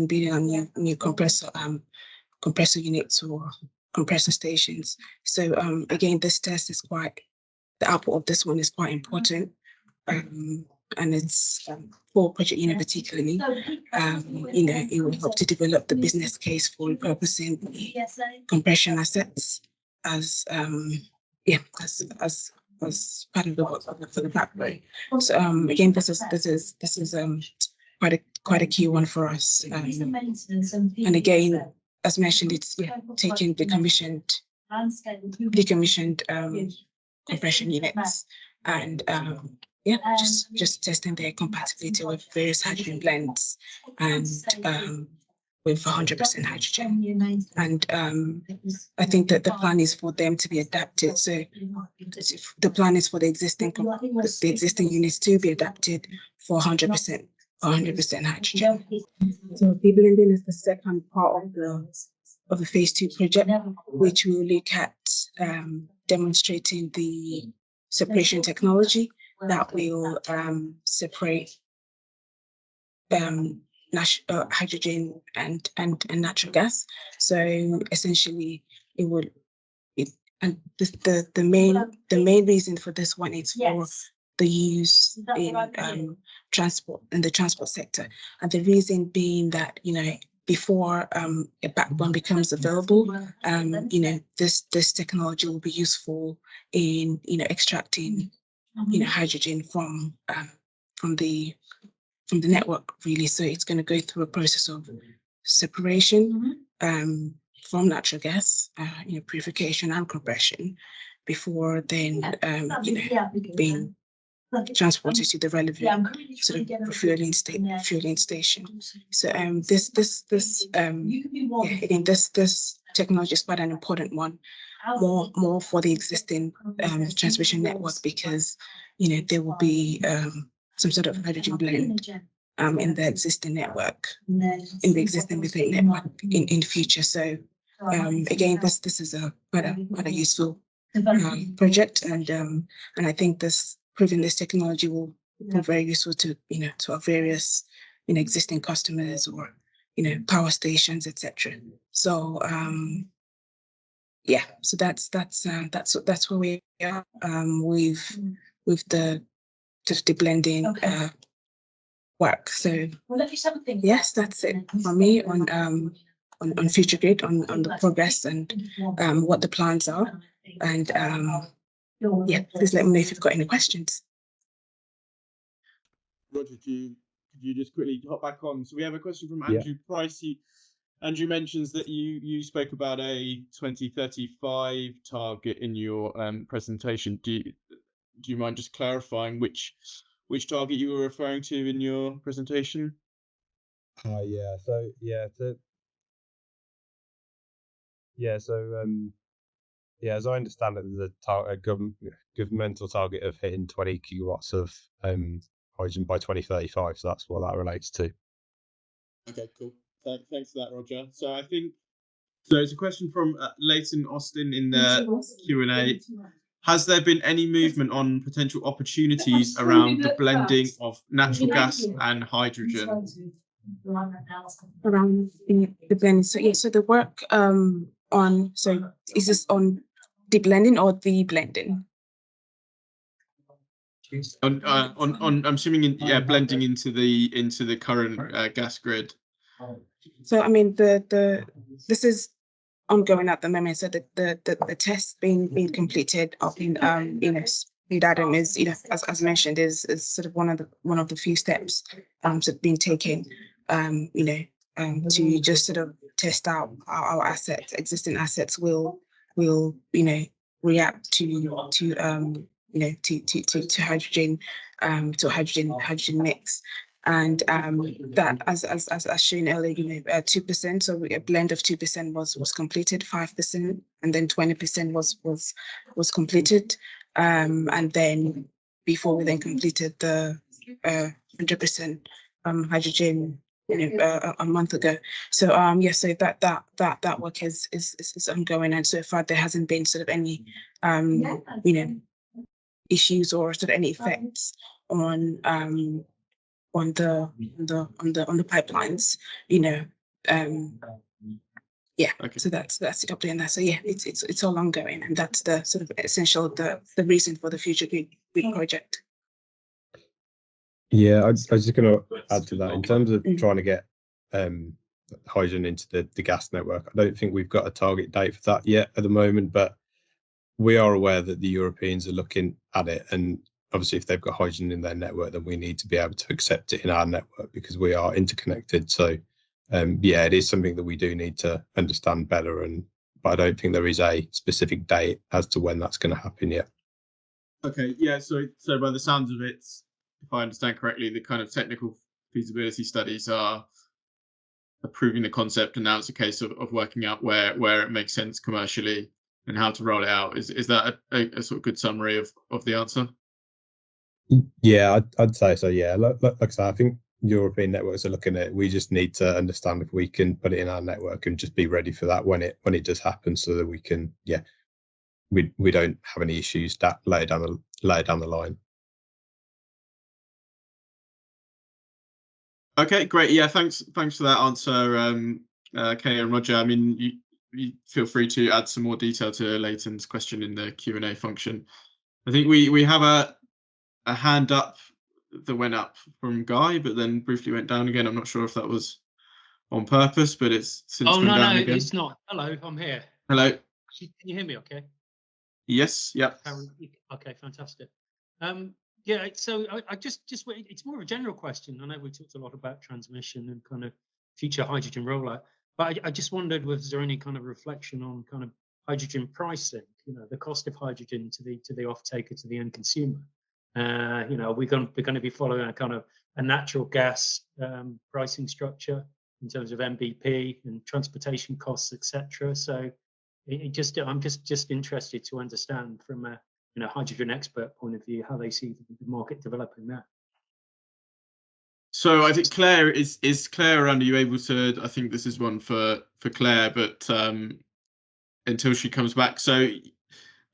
building a new compressor compressor units or compressor stations. So again, this test is quite, the output of this one is quite important. And it's for Project Unit particularly, it will help to develop the business case for repurposing compression assets as as part of the work for the backbone. So again, this is quite a key one for us. And again, as mentioned, it's taking decommissioned compression units and just testing their compatibility with various hydrogen blends and with 100% hydrogen. And I think that the plan is for them to be adapted. So the plan is for the existing units to be adapted for 100% hydrogen. So deblending is the second part of the phase 2 project, which will look at demonstrating the separation technology that will separate hydrogen and natural gas. So essentially, the main reason for this one is for the use in transport, in the transport sector, and the reason being that before a backbone becomes available, this technology will be useful in extracting hydrogen from the network, really. So it's going to go through a process of separation from natural gas, purification and compression, before then being transported to the relevant sort of fueling station. So this technology is quite an important one, more for the existing transmission network, because there will be some sort of hydrogen blend in the existing network, in the existing methane network in the future. So again, this is quite a useful project, and I think proving this technology will be very useful to to our various existing customers or power stations, etc. So so that's where we are with the blending work. So yes, that's it for me on Future Grid, on the progress and what the plans are. And please let me know if you've got any questions. Roger, could you just quickly hop back on? So we have a question from Andrew Price. Andrew mentions that you spoke about a 2035 target in your presentation. Do you mind just clarifying which target you were referring to in your presentation? As I understand it, there's a governmental target of hitting 20 gigawatts of hydrogen by 2035. So that's what that relates to. Okay, cool. Thanks for that, Roger. So I think there's a question from Leighton Austin in the Q&A. Has there been any movement on potential opportunities around the blending of natural gas and hydrogen? Around the blending. So the work is this on the blending or the blending? I'm assuming blending into the current gas grid. So I mean this is ongoing at the moment. So the test being completed of Adam is as mentioned is sort of one of the few steps being taken to just sort of test out our assets. Existing assets will react to hydrogen, to hydrogen mix. And that, as shown earlier, 2%. So a blend of 2% was completed, 5%, and then 20% was completed. And then before we then completed the 100% hydrogen, a month ago. So so that work is ongoing, and so far there hasn't been sort of any issues or sort of any effects on the pipelines, Yeah, Okay. so that's the update on that. So yeah, it's all ongoing, and that's the sort of essential the reason for the Future Grid project. Yeah, I was just going to add to that in terms of trying to get hydrogen into the gas network. I don't think we've got a target date for that yet at the moment, but we are aware that the Europeans are looking at it, and obviously if they've got hydrogen in their network, then we need to be able to accept it in our network because we are interconnected. So yeah, it is something that we do need to understand better, but I don't think there is a specific date as to when that's going to happen yet. Okay, yeah, so by the sounds of it, if I understand correctly, the kind of technical feasibility studies are approving the concept, and now it's a case of working out where it makes sense commercially and how to roll it out. Is that a sort of good summary of the answer? Yeah, I'd say so. Yeah, like I say, I think European networks are looking at it. We just need to understand if we can put it in our network and just be ready for that when it does happen, so that we can, yeah, we don't have any issues that later down the line. Okay, great. Yeah, thanks for that answer, Kay and Roger. I mean, you feel free to add some more detail to Leighton's question in the Q&A function. I think we have a hand up that went up from Guy, but then briefly went down again. I'm not sure if that was on purpose, but it's since come down again. It's not. Hello, I'm here. Hello. Can you hear me okay? Yes, yep. Okay, fantastic. Yeah, so I just it's more of a general question. I know we talked a lot about transmission and kind of future hydrogen rollout, but I just wondered, was there any kind of reflection on kind of hydrogen pricing? You know, the cost of hydrogen to the off taker, to the end consumer. You know, we're going to be following a kind of a natural gas pricing structure in terms of MBP and transportation costs, etc. So I'm just interested to understand from a hydrogen expert point of view how they see the market developing there. So I think Claire is Claire around. Are you able to? I think this is one for Claire, but until she comes back. So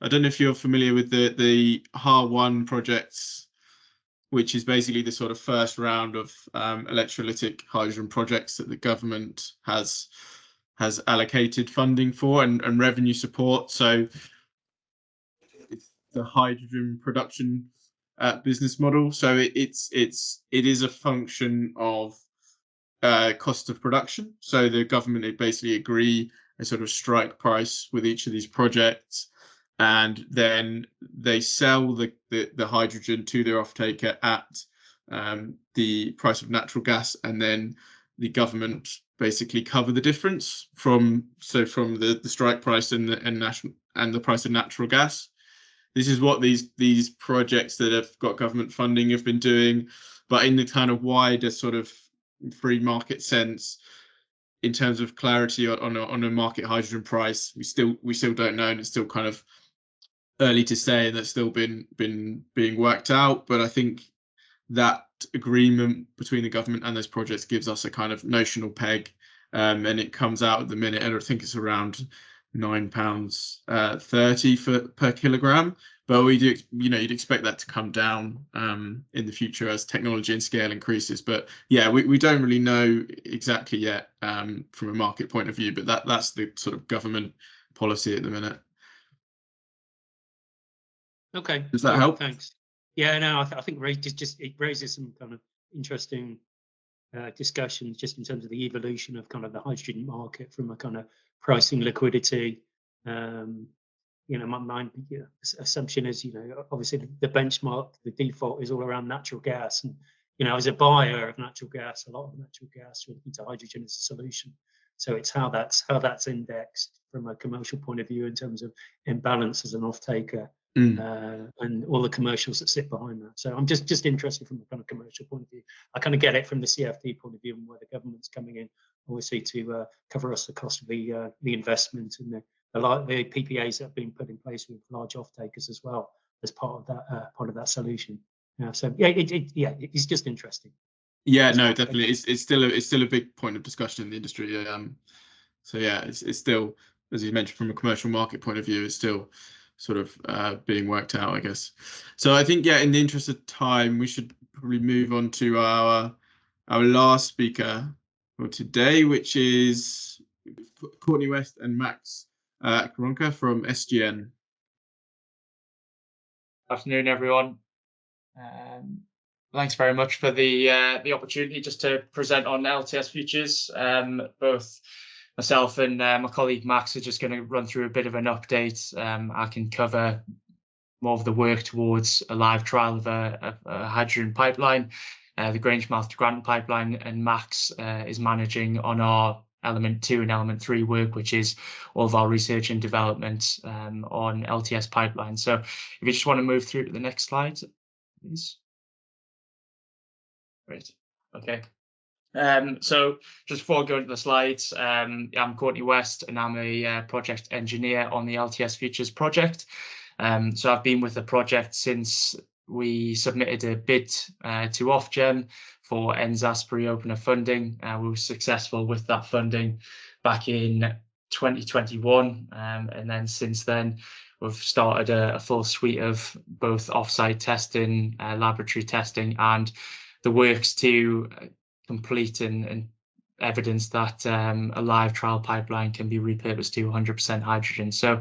I don't know if you're familiar with the HAR1 projects, which is basically the sort of first round of electrolytic hydrogen projects that the government has allocated funding for and revenue support. So it's the hydrogen production business model. So it is a function of cost of production. So the government basically agree a sort of strike price with each of these projects, and then they sell the hydrogen to their off-taker at the price of natural gas, and then the government basically cover the difference from the strike price and the price of natural gas. This is what these projects that have got government funding have been doing, but in the kind of wider sort of free market sense, in terms of clarity on a market hydrogen price, we still don't know, and it's still kind of early to say, and that's still been being worked out. But I think that agreement between the government and those projects gives us a kind of notional peg, and it comes out at the minute, and I think it's around £9.30 per kilogram. But we do, you'd expect that to come down in the future as technology and scale increases. But yeah, we don't really know exactly yet from a market point of view, but that's the sort of government policy at the minute. Okay. Does that help? Thanks. Yeah, no, I think it raises some kind of interesting discussions just in terms of the evolution of kind of the hydrogen market from a kind of pricing liquidity. My assumption is, obviously the benchmark, the default is all around natural gas. And, as a buyer of natural gas, a lot of natural gas will into hydrogen as a solution. So it's how that's indexed from a commercial point of view in terms of imbalance as an off-taker and all the commercials that sit behind that. So I'm just interested from a kind of commercial point of view. I kind of get it from the CFD point of view and where the government's coming in, obviously, to cover us the cost of the investment and the PPAs that have been put in place with large off-takers as well as part of that solution. So yeah, it's just interesting. Yeah, no, definitely. It's still a big point of discussion in the industry. So yeah, it's still, as you mentioned, from a commercial market point of view, it's still sort of being worked out, I guess. So I think, yeah, in the interest of time, we should probably move on to our last speaker for today, which is Courtney West and Max Karonka from SGN. Afternoon, everyone. Thanks very much for the opportunity just to present on LTS futures. Both myself and my colleague Max are just going to run through a bit of an update. I can cover more of the work towards a live trial of a hydrogen pipeline, the Grangemouth to Granton pipeline, and Max is managing on our element 2 and element 3 work, which is all of our research and development on LTS pipelines. So if you just want to move through to the next slide, please. Great. Okay. So just before I go into the slides, I'm Courtney West and I'm a project engineer on the LTS Futures project. So I've been with the project since we submitted a bid to Ofgem for NZAS pre-opener funding. We were successful with that funding back in 2021, and then since then we've started a full suite of both offsite testing, laboratory testing, and the works to complete and evidence that a live trial pipeline can be repurposed to 100% hydrogen. So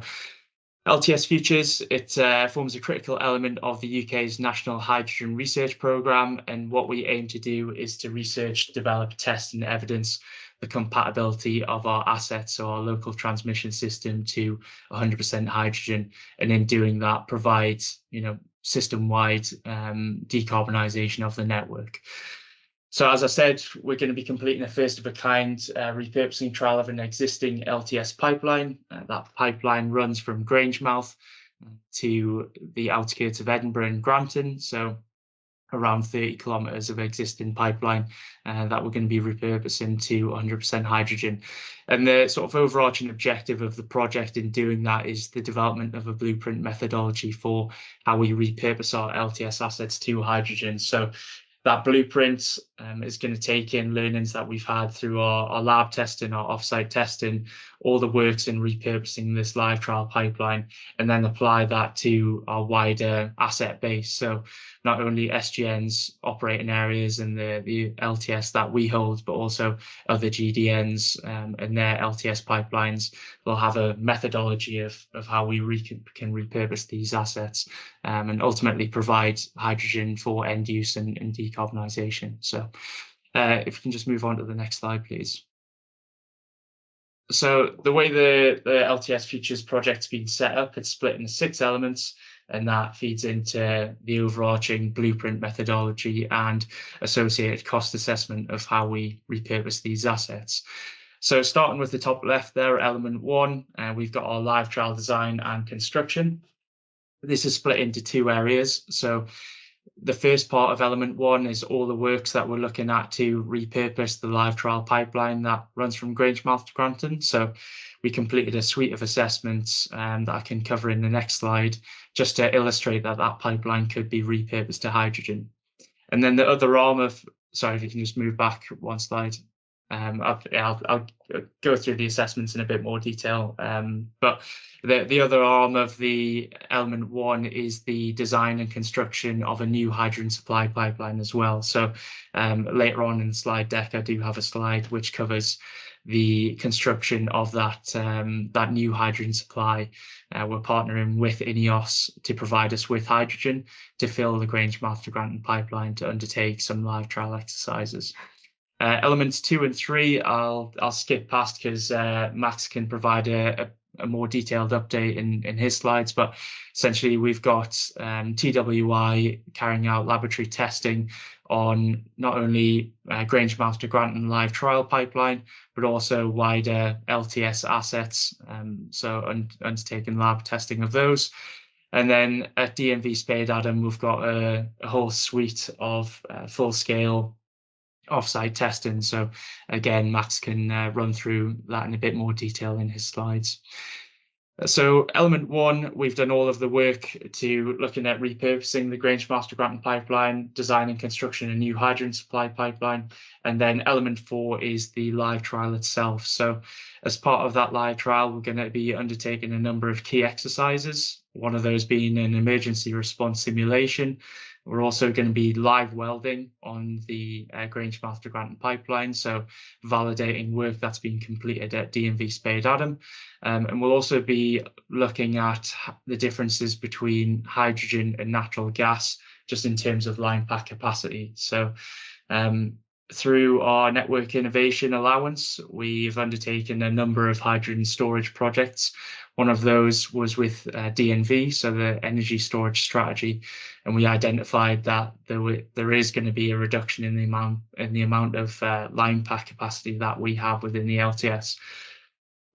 LTS Futures, it forms a critical element of the UK's National Hydrogen Research Programme, and what we aim to do is to research, develop, test and evidence the compatibility of our assets or our local transmission system to 100% hydrogen, and in doing that provide, system-wide decarbonisation of the network. So as I said, we're going to be completing a first-of-a-kind repurposing trial of an existing LTS pipeline. That pipeline runs from Grangemouth to the outskirts of Edinburgh and Granton, so around 30 kilometres of existing pipeline that we're going to be repurposing to 100% hydrogen. And the sort of overarching objective of the project in doing that is the development of a blueprint methodology for how we repurpose our LTS assets to hydrogen. So that blueprint is going to take in learnings that we've had through our lab testing, our offsite testing, all the works in repurposing this live trial pipeline, and then apply that to our wider asset base. So not only SGN's operating areas and the LTS that we hold, but also other GDNs and their LTS pipelines will have a methodology of how we can repurpose these assets and ultimately provide hydrogen for end use and decarbonisation. So if you can just move on to the next slide, please. So the way the LTS Futures project's been set up, it's split into 6 elements, and that feeds into the overarching blueprint methodology and associated cost assessment of how we repurpose these assets. So starting with the top left there, element 1, we've got our live trial design and construction. This is split into 2 areas. So the first part of element 1 is all the works that we're looking at to repurpose the live trial pipeline that runs from Grangemouth to Granton. So we completed a suite of assessments that I can cover in the next slide, just to illustrate that that pipeline could be repurposed to hydrogen. And then the other arm of, sorry, if you can just move back one slide. I'll go through the assessments in a bit more detail, but the other arm of the element 1 is the design and construction of a new hydrogen supply pipeline as well. So later on in the slide deck, I do have a slide which covers the construction of that new hydrogen supply. We're partnering with INEOS to provide us with hydrogen to fill the Grangemouth to Granton pipeline to undertake some live trial exercises. Elements 2 and 3, I'll skip past because Max can provide a more detailed update in his slides. But essentially, we've got TWI carrying out laboratory testing on not only Grangemouth to Granton live trial pipeline, but also wider LTS assets. So undertaking lab testing of those. And then at DMV Spade Adam, we've got a whole suite of full-scale offsite testing. So again, Max can run through that in a bit more detail in his slides. So element 1, we've done all of the work to looking at repurposing the Grangemouth to Granton pipeline, design and construction a new hydrogen supply pipeline. And then element 4 is the live trial itself. So as part of that live trial, we're going to be undertaking a number of key exercises, one of those being an emergency response simulation, We're also going to be live welding on the Grange Master Granton pipeline, so validating work that's been completed at DNV Spade Adam. And we'll also be looking at the differences between hydrogen and natural gas, just in terms of line pack capacity. So through our network innovation allowance, we've undertaken a number of hydrogen storage projects. One of those was with DNV, so the energy storage strategy, and we identified that there is going to be a reduction in the amount of line pack capacity that we have within the LTS.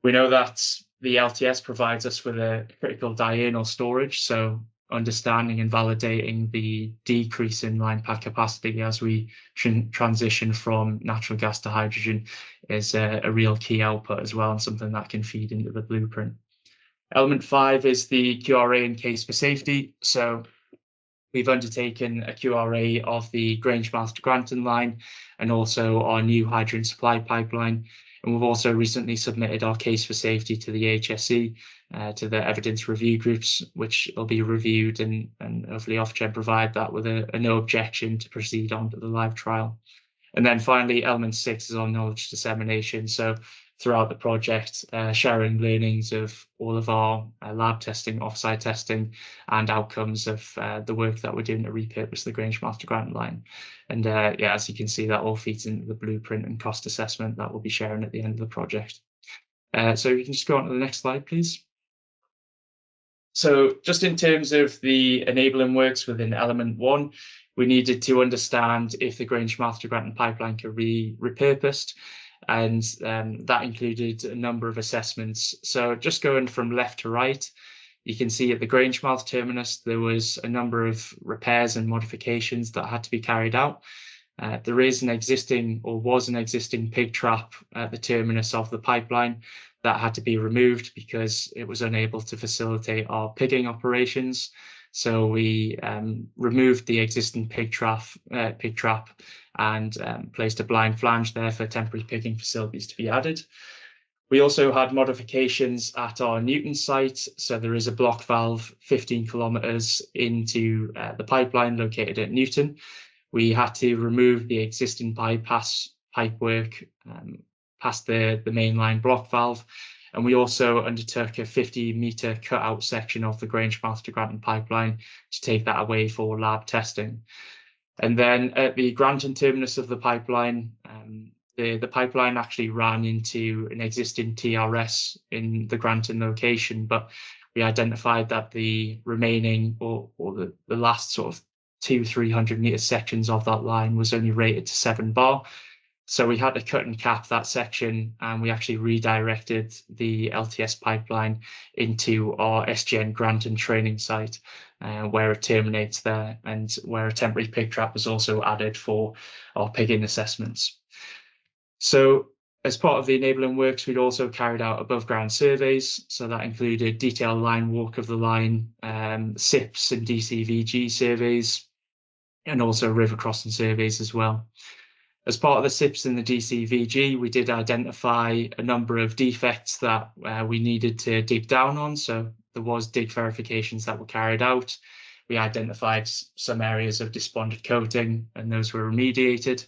We know that the LTS provides us with a critical diurnal storage, so understanding and validating the decrease in line pack capacity as we transition from natural gas to hydrogen is a real key output as well, and something that can feed into the blueprint. Element 5 is the QRA and case for safety. So we've undertaken a QRA of the Grange Master Granton line and also our new hydrogen supply pipeline. And we've also recently submitted our case for safety to the HSE, to the evidence review groups, which will be reviewed, and hopefully Ofgem provide that with a no objection to proceed on to the live trial. And then finally, element 6 is our knowledge dissemination. So throughout the project, sharing learnings of all of our lab testing, offsite testing, and outcomes of the work that we're doing to repurpose the Grange Master Granton line. And yeah, as you can see, that all feeds into the blueprint and cost assessment that we'll be sharing at the end of the project. So you can just go on to the next slide, please. So just in terms of the enabling works within element 1, we needed to understand if the Grange Master Granton pipeline could be repurposed, and that included a number of assessments. So just going from left to right, you can see at the Grangemouth terminus, there was a number of repairs and modifications that had to be carried out. There is an existing, or was an existing, pig trap at the terminus of the pipeline that had to be removed because it was unable to facilitate our pigging operations. So we removed the existing pig trap and placed a blind flange there for temporary pigging facilities to be added. We also had modifications at our Newton site. So there is a block valve 15 kilometres into the pipeline located at Newton. We had to remove the existing pipework past the mainline block valve. And we also undertook a 50-metre cutout section of the Grange Master Granton pipeline to take that away for lab testing. And then at the Granton terminus of the pipeline, the pipeline actually ran into an existing TRS in the Granton location, but we identified that the remaining or the last sort of 200-300 metre sections of that line was only rated to 7 bar. So we had to cut and cap that section, and we actually redirected the LTS pipeline into our SGN Granton training site, where it terminates there, and where a temporary pig trap was also added for our pigging assessments. So as part of the enabling works, we'd also carried out above ground surveys. So that included detailed line walk of the line, SIPs and DCVG surveys, and also river crossing surveys as well. As part of the SIPs and the DCVG, we did identify a number of defects that we needed to dig down on. So there was dig verifications that were carried out. We identified some areas of despondent coating, and those were remediated.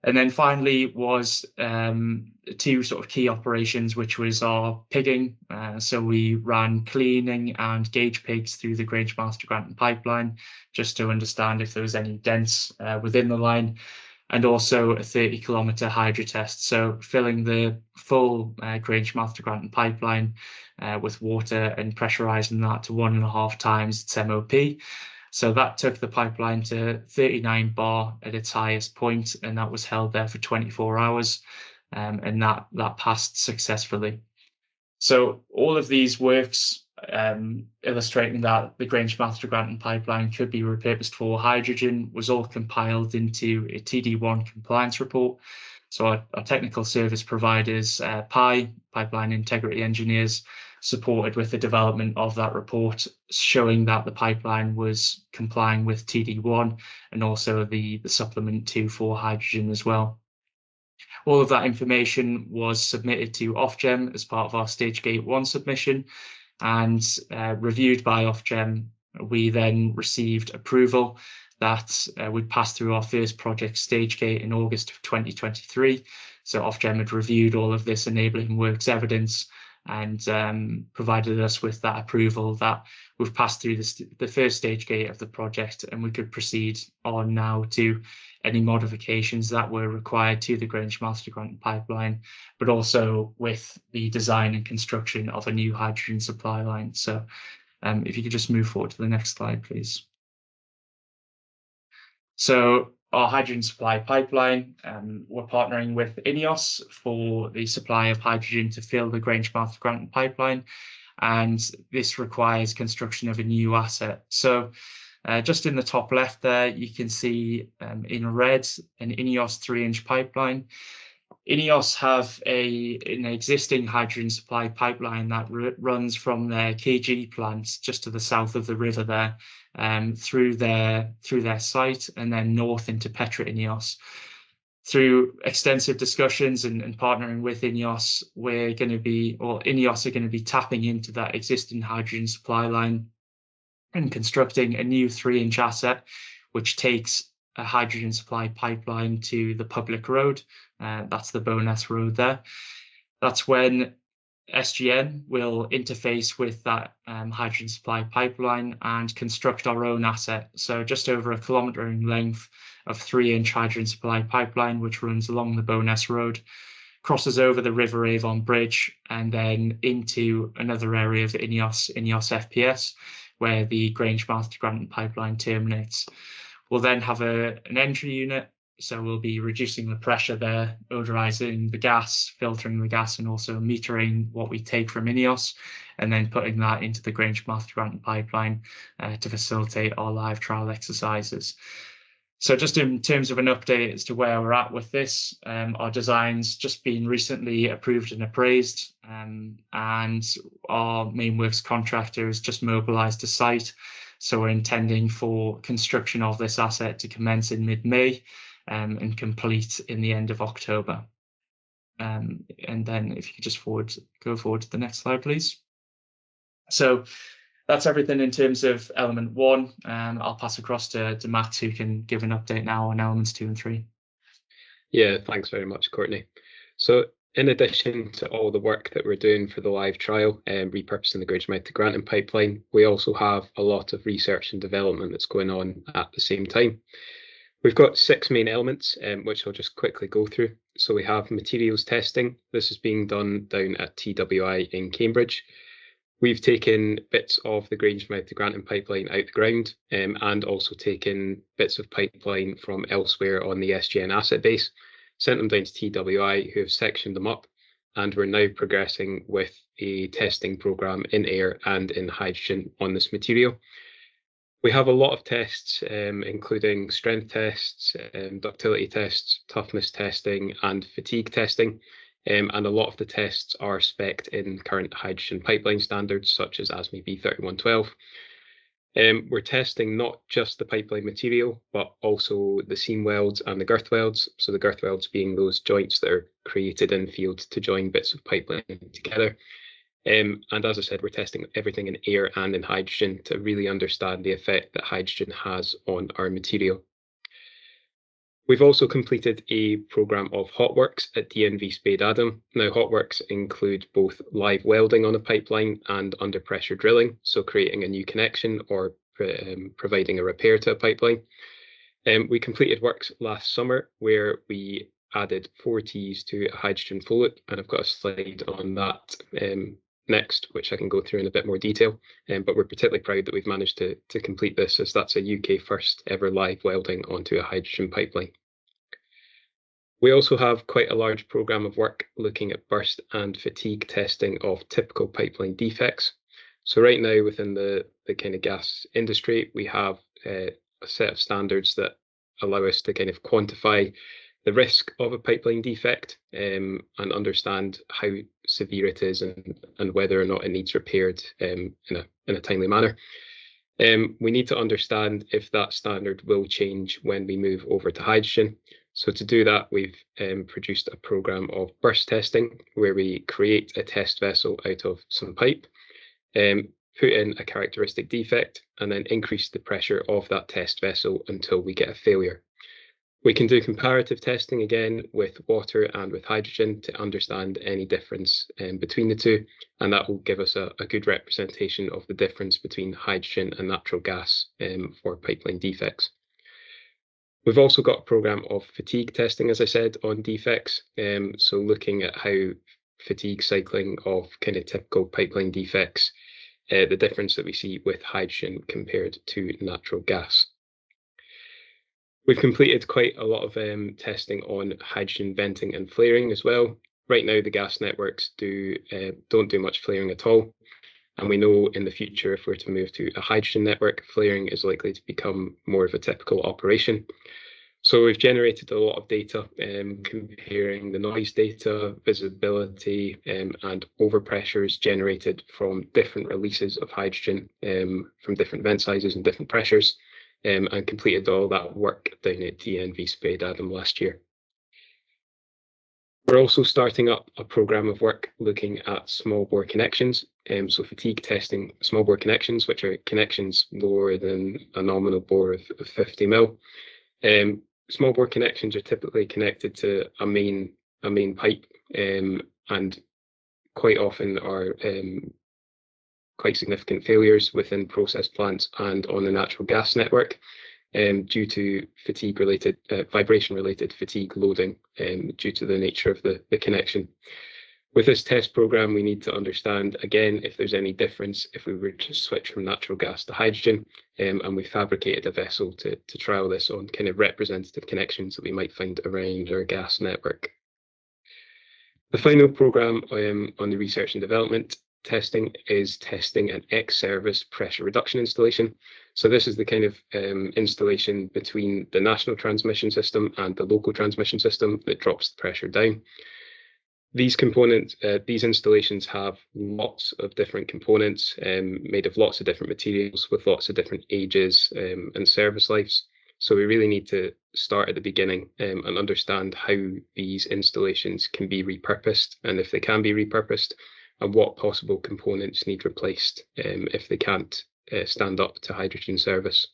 And then finally was 2 sort of key operations, which was our pigging. So we ran cleaning and gauge pigs through the Grange Master Granton pipeline, just to understand if there was any dents within the line, and also a 30-kilometre hydro test. So filling the full Grange Master Granton pipeline with water and pressurising that to 1.5 times its MOP. So that took the pipeline to 39 bar at its highest point, and that was held there for 24 hours, and that passed successfully. So all of these works illustrating that the Grange Master Granton pipeline could be repurposed for hydrogen was all compiled into a TD1 compliance report. So our technical service providers, Pipeline Integrity Engineers, supported with the development of that report, showing that the pipeline was complying with TD1 and also the supplement 2 for hydrogen as well. All of that information was submitted to Ofgem as part of our Stage Gate 1 submission, and reviewed by Ofgem. We then received approval that we'd passed through our first project stage gate in August of 2023. So Ofgem had reviewed all of this enabling works evidence and provided us with that approval that we've passed through the first stage gate of the project, and we could proceed on now to any modifications that were required to the Grangemouth to Granton pipeline, but also with the design and construction of a new hydrogen supply line. So if you could just move forward to the next slide, please. So our hydrogen supply pipeline, we're partnering with INEOS for the supply of hydrogen to fill the Grangemouth to Granton pipeline, and this requires construction of a new asset. So just in the top left there, you can see in red an INEOS 3-inch pipeline. INEOS have an existing hydrogen supply pipeline that runs from their KG plant just to the south of the river there, through their site and then north into Petra INEOS. Through extensive discussions and partnering with INEOS, INEOS are going to be tapping into that existing hydrogen supply line and constructing a new 3-inch asset, which takes a hydrogen supply pipeline to the public road. That's the Bowness Road there. That's when SGN will interface with that hydrogen supply pipeline and construct our own asset. So just over 1 kilometre in length of 3-inch hydrogen supply pipeline, which runs along the Bowness Road, crosses over the River Avon Bridge and then into another area of INEOS FPS, where the Grangemouth to Granton pipeline terminates. We'll then have an entry unit, so we'll be reducing the pressure there, odorizing the gas, filtering the gas, and also metering what we take from INEOS, and then putting that into the Grangemouth to Granton pipeline to facilitate our live trial exercises. So just in terms of an update as to where we're at with this, our design's just been recently approved and appraised, and our main works contractor has just mobilised a site. So we're intending for construction of this asset to commence in mid-May and complete in the end of October. And then if you could just go forward to the next slide, please. So that's everything in terms of element 1. I'll pass across to Matt, who can give an update now on elements 2 and 3. Yeah, thanks very much, Courtney. So in addition to all the work that we're doing for the live trial and repurposing the Grangemouth to Granton pipeline, we also have a lot of research and development that's going on at the same time. We've got 6 main elements, which I'll just quickly go through. So we have materials testing. This is being done down at TWI in Cambridge. We've taken bits of the Grangemouth to Granton pipeline out the ground and also taken bits of pipeline from elsewhere on the SGN asset base, sent them down to TWI, who have sectioned them up, and we're now progressing with a testing programme in air and in hydrogen on this material. We have a lot of tests, including strength tests, ductility tests, toughness testing, and fatigue testing. And a lot of the tests are spec'd in current hydrogen pipeline standards, such as ASME B3112. We're testing not just the pipeline material, but also the seam welds and the girth welds. So the girth welds being those joints that are created in field to join bits of pipeline together. And as I said, we're testing everything in air and in hydrogen to really understand the effect that hydrogen has on our material. We've also completed a programme of hot works at DNV Spade Adam. Now, hot works include both live welding on a pipeline and under pressure drilling, so creating a new connection or providing a repair to a pipeline. We completed works last summer where we added 4 Ts to a hydrogen flow loop, and I've got a slide on that next, which I can go through in a bit more detail. But we're particularly proud that we've managed to complete this, as that's a UK first ever live welding onto a hydrogen pipeline. We also have quite a large programme of work looking at burst and fatigue testing of typical pipeline defects. So right now within the kind of gas industry, we have a set of standards that allow us to kind of quantify the risk of a pipeline defect and understand how severe it is and whether or not it needs repaired in a timely manner. We need to understand if that standard will change when we move over to hydrogen. So to do that, we've produced a programme of burst testing where we create a test vessel out of some pipe, put in a characteristic defect, and then increase the pressure of that test vessel until we get a failure. We can do comparative testing again with water and with hydrogen to understand any difference between the two, and that will give us a good representation of the difference between hydrogen and natural gas for pipeline defects. We've also got a program of fatigue testing, as I said, on defects. So looking at how fatigue cycling of kind of typical pipeline defects, the difference that we see with hydrogen compared to natural gas. We've completed quite a lot of testing on hydrogen venting and flaring as well. Right now, the gas networks don't do much flaring at all. And we know in the future, if we're to move to a hydrogen network, flaring is likely to become more of a typical operation. So we've generated a lot of data comparing the noise data, visibility, and overpressures generated from different releases of hydrogen from different vent sizes and different pressures, and completed all that work down at DNV Spade Adam last year. We're also starting up a program of work looking at small bore connections, so fatigue testing small bore connections, which are connections lower than a nominal bore of 50 mil. Small bore connections are typically connected to a main pipe, and quite often are quite significant failures within process plants and on the natural gas network due to fatigue-related, vibration-related fatigue loading due to the nature of the connection. With this test program, we need to understand, again, if there's any difference if we were to switch from natural gas to hydrogen, and we fabricated a vessel to trial this on kind of representative connections that we might find around our gas network. The final program on the research and development testing is testing an ex-service pressure reduction installation. So this is the kind of installation between the national transmission system and the local transmission system that drops the pressure down. These components, these installations have lots of different components made of lots of different materials with lots of different ages and service lives. So we really need to start at the beginning and understand how these installations can be repurposed, and if they can be repurposed, and what possible components need replaced if they can't stand up to hydrogen service.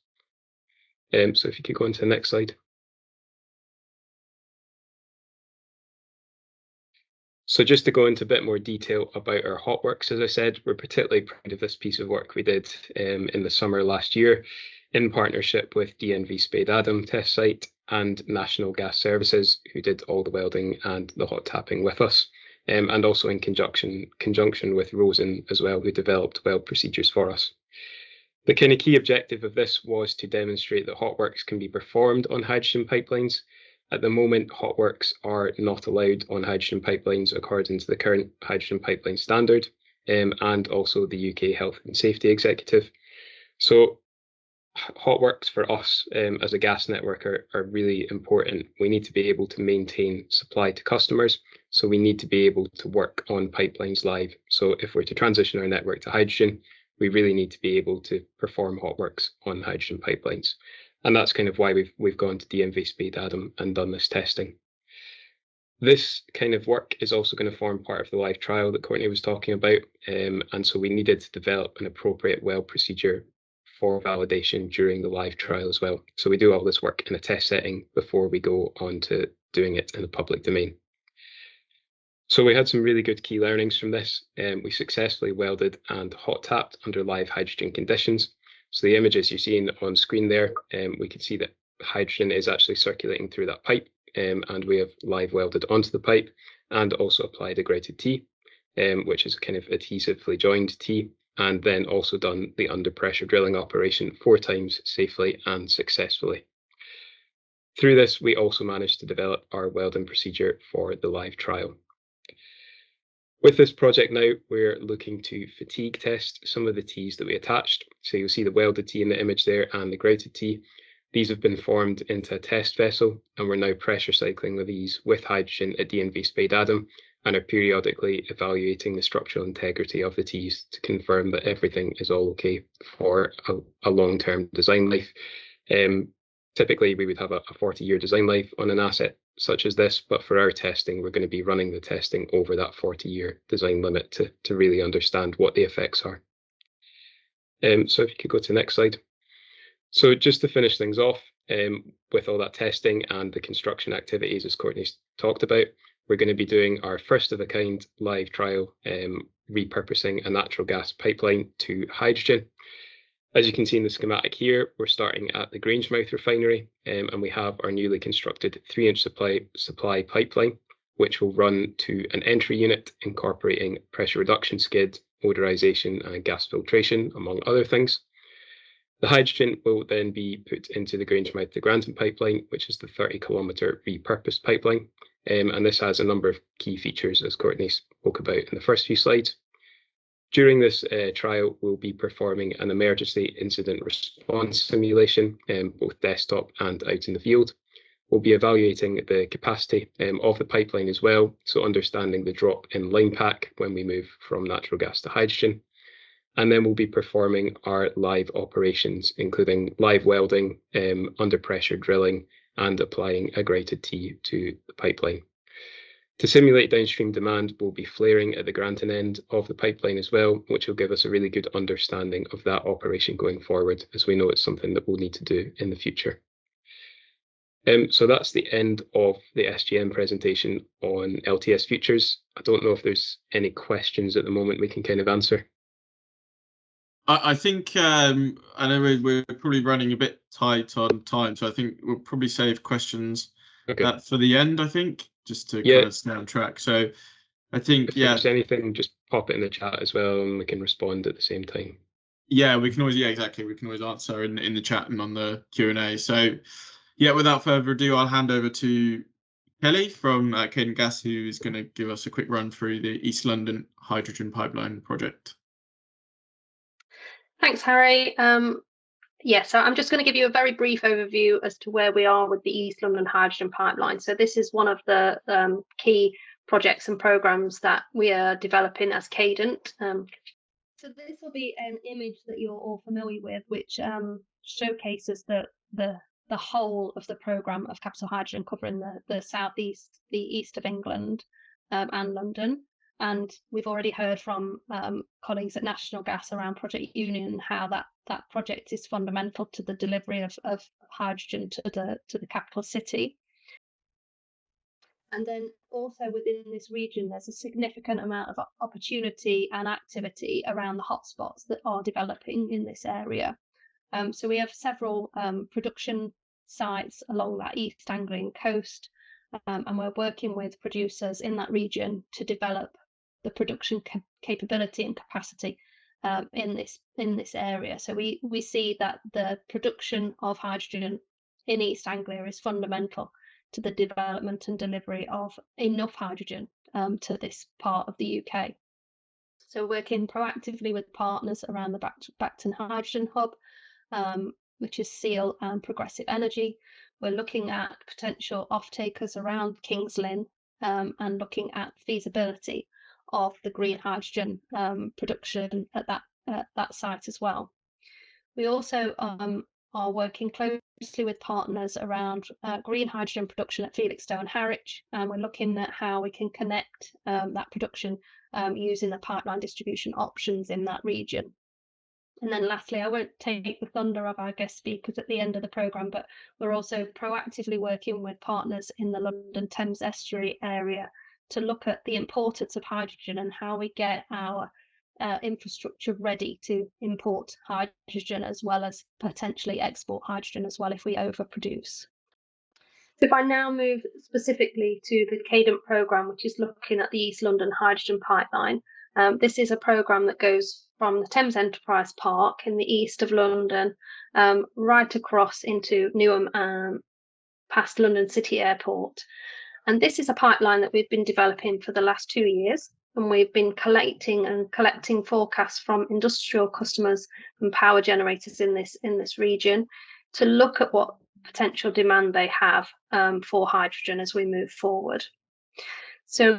So if you could go on to the next slide. So just to go into a bit more detail about our hot works, as I said, we're particularly proud of this piece of work we did in the summer last year in partnership with DNV Spade Adam test site and National Gas Services, who did all the welding and the hot tapping with us, and also in conjunction with Rosen as well, who developed weld procedures for us. The kind of key objective of this was to demonstrate that hot works can be performed on hydrogen pipelines. At the moment, hot works are not allowed on hydrogen pipelines according to the current hydrogen pipeline standard and also the UK Health and Safety Executive. So hot works for us as a gas network are really important. We need to be able to maintain supply to customers. So we need to be able to work on pipelines live. So if we're to transition our network to hydrogen, we really need to be able to perform hot works on hydrogen pipelines. And that's kind of why we've gone to DNV Spade Adam and done this testing. This kind of work is also going to form part of the live trial that Courtney was talking about. And so we needed to develop an appropriate weld procedure for validation during the live trial as well. So we do all this work in a test setting before we go on to doing it in the public domain. So we had some really good key learnings from this. We successfully welded and hot tapped under live hydrogen conditions. So the images you're seeing on screen there, we can see that hydrogen is actually circulating through that pipe, and we have live welded onto the pipe and also applied a grouted T, which is a kind of adhesively joined T, and then also done the under pressure drilling operation 4 times safely and successfully. Through this, we also managed to develop our welding procedure for the live trial. With this project now, we're looking to fatigue test some of the Ts that we attached. So you'll see the welded T in the image there and the grouted T. These have been formed into a test vessel, and we're now pressure cycling with these with hydrogen at DNV Spade Adam and are periodically evaluating the structural integrity of the Ts to confirm that everything is all okay for a long-term design life. Typically, we would have a 40-year design life on an asset such as this, but for our testing, we're going to be running the testing over that 40-year design limit to really understand what the effects are. So if you could go to the next slide. So just to finish things off, with all that testing and the construction activities, as Courtney's talked about, we're going to be doing our first of a kind live trial, repurposing a natural gas pipeline to hydrogen. As you can see in the schematic here, we're starting at the Grangemouth refinery, and we have our newly constructed 3-inch supply pipeline, which will run to an entry unit incorporating pressure reduction skid, odorization and gas filtration, among other things. The hydrogen will then be put into the Grangemouth to Granton pipeline, which is the 30-kilometre repurposed pipeline. And this has a number of key features, as Courtney spoke about in the first few slides. During this trial, we'll be performing an emergency incident response simulation, both desktop and out in the field. We'll be evaluating the capacity of the pipeline as well, so understanding the drop in line pack when we move from natural gas to hydrogen. And then we'll be performing our live operations, including live welding, under pressure drilling, and applying a grated T to the pipeline. To simulate downstream demand, we'll be flaring at the Granton end of the pipeline as well, which will give us a really good understanding of that operation going forward, as we know it's something that we'll need to do in the future. So that's the end of the SGM presentation on LTS Futures. I don't know if there's any questions at the moment we can kind of answer. I think I know we're probably running a bit tight on time, so I think we'll probably save questions for the end, I think, just to kind of stay on track. So I think, if there's anything, just pop it in the chat as well, and we can respond at the same time. Yeah, we can always, exactly. We can always answer in the chat and on the Q&A. So yeah, without further ado, I'll hand over to Kelly from Cadent Gas, who is going to give us a quick run through the East London hydrogen pipeline project. Thanks, Harry. So I'm just going to give you a very brief overview as to where we are with the East London hydrogen pipeline. So this is one of the key projects and programmes that we are developing as Cadent. So this will be an image that you're all familiar with, which showcases the whole of the programme of Capital Hydrogen, covering the southeast, the east of England, and London. And we've already heard from colleagues at National Gas around Project Union how that project is fundamental to the delivery of hydrogen to the capital city. And then also within this region, there's a significant amount of opportunity and activity around the hotspots that are developing in this area. So we have several production sites along that East Anglian coast, and we're working with producers in that region to develop the production capability and capacity in this area. So we see that the production of hydrogen in East Anglia is fundamental to the development and delivery of enough hydrogen to this part of the UK. So working proactively with partners around the Bacton Hydrogen Hub, which is SEAL and Progressive Energy. We're looking at potential off-takers around Kings Lynn, and looking at feasibility of the green hydrogen production at that site as well. We also are working closely with partners around green hydrogen production at Felixstowe and Harwich, and we're looking at how we can connect that production using the pipeline distribution options in that region. And then lastly, I won't take the thunder of our guest speakers at the end of the programme, but we're also proactively working with partners in the London Thames estuary area to look at the importance of hydrogen and how we get our infrastructure ready to import hydrogen, as well as potentially export hydrogen as well if we overproduce. So if I now move specifically to the Cadent programme, which is looking at the East London hydrogen pipeline, this is a programme that goes from the Thames Enterprise Park in the east of London, right across into Newham, past London City Airport. And this is a pipeline that we've been developing for the last 2 years, and we've been collecting forecasts from industrial customers and power generators in this region to look at what potential demand they have for hydrogen as we move forward. So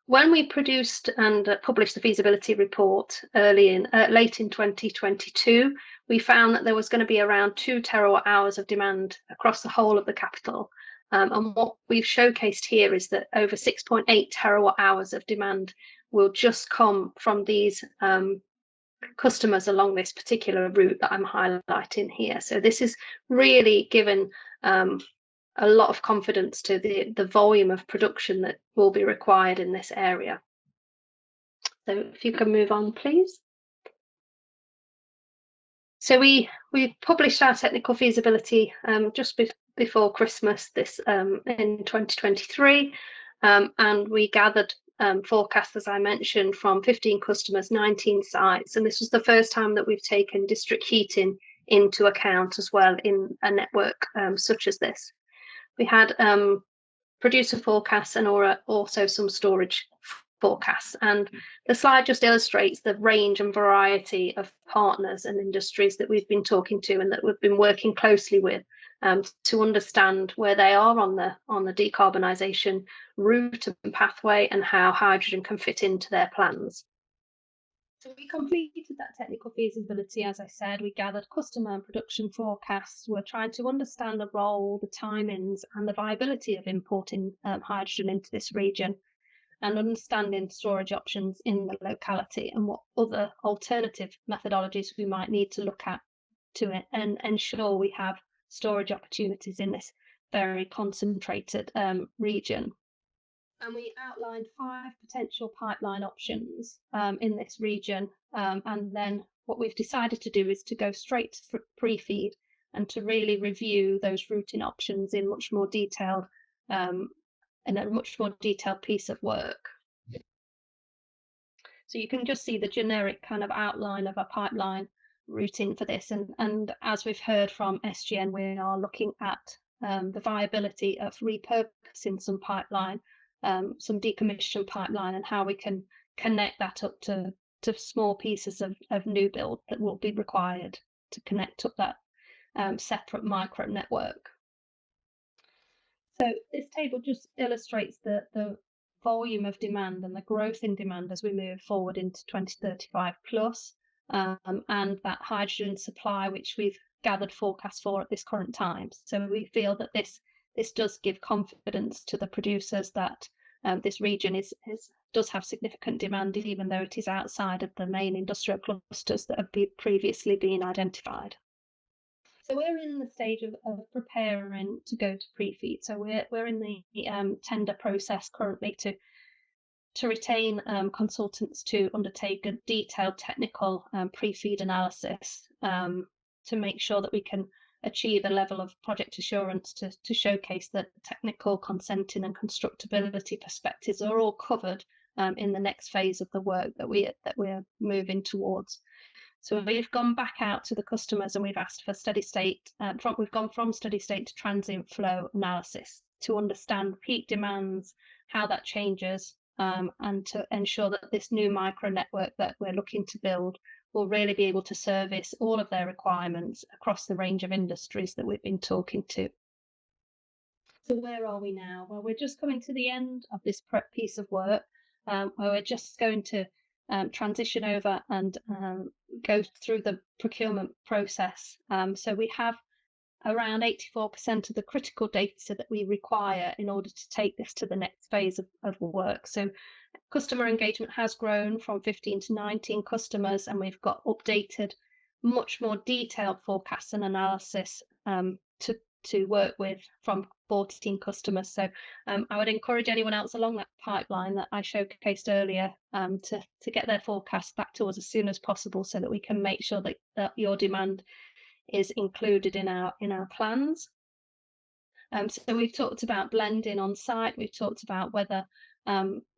when we produced and published the feasibility report late in 2022, we found that there was going to be around 2 terawatt-hours of demand across the whole of the capital. And what we've showcased here is that over 6.8 terawatt-hours of demand will just come from these customers along this particular route that I'm highlighting here. So this is really given a lot of confidence to the volume of production that will be required in this area. So if you can move on, please. So we published our technical feasibility just before Christmas this in 2023, and we gathered forecasts, as I mentioned, from 15 customers, 19 sites, and this was the first time that we've taken district heating into account as well in a network such as this. We had producer forecasts and also some storage forecasts, and the slide just illustrates the range and variety of partners and industries that we've been talking to and that we've been working closely with to understand where they are on the decarbonisation route and pathway and how hydrogen can fit into their plans. So we completed that technical feasibility, as I said. We gathered customer and production forecasts. We're trying to understand the role, the timings, and the viability of importing hydrogen into this region, and understanding storage options in the locality and what other alternative methodologies we might need to look at to it and ensure we have storage opportunities in this very concentrated region. And we outlined 5 potential pipeline options in this region. And then what we've decided to do is to go straight to pre-feed and to really review those routing options in much more detailed and a much more detailed piece of work. So you can just see the generic kind of outline of a pipeline routing for this. And as we've heard from SGN, we are looking at the viability of repurposing some pipeline, some decommissioned pipeline, and how we can connect that up to small pieces of new build that will be required to connect up that separate micro network. So this table just illustrates the volume of demand and the growth in demand as we move forward into 2035 plus, and that hydrogen supply which we've gathered forecasts for at this current time. So we feel that this does give confidence to the producers that this region does have significant demand, even though it is outside of the main industrial clusters that have previously been identified. So we're in the stage of preparing to go to pre-feed. So we're in the tender process currently to retain consultants to undertake a detailed technical pre-feed analysis to make sure that we can achieve a level of project assurance to showcase that technical, consenting and constructability perspectives are all covered in the next phase of the work that we're moving towards. So we've gone back out to the customers and we've asked for steady state. We've gone from steady state to transient flow analysis to understand peak demands, how that changes, and to ensure that this new micro network that we're looking to build will really be able to service all of their requirements across the range of industries that we've been talking to. So where are we now? Well, we're just coming to the end of this prep piece of work, where we're just going to transition over and go through the procurement process. So we have around 84% of the critical data that we require in order to take this to the next phase of work. So customer engagement has grown from 15 to 19 customers, and we've got updated, much more detailed forecasts and analysis to work with from 14 customers. So I would encourage anyone else along that pipeline that I showcased earlier to get their forecast back to us as soon as possible, so that we can make sure that your demand is included in our plans. So we've talked about blending on site. We've talked about whether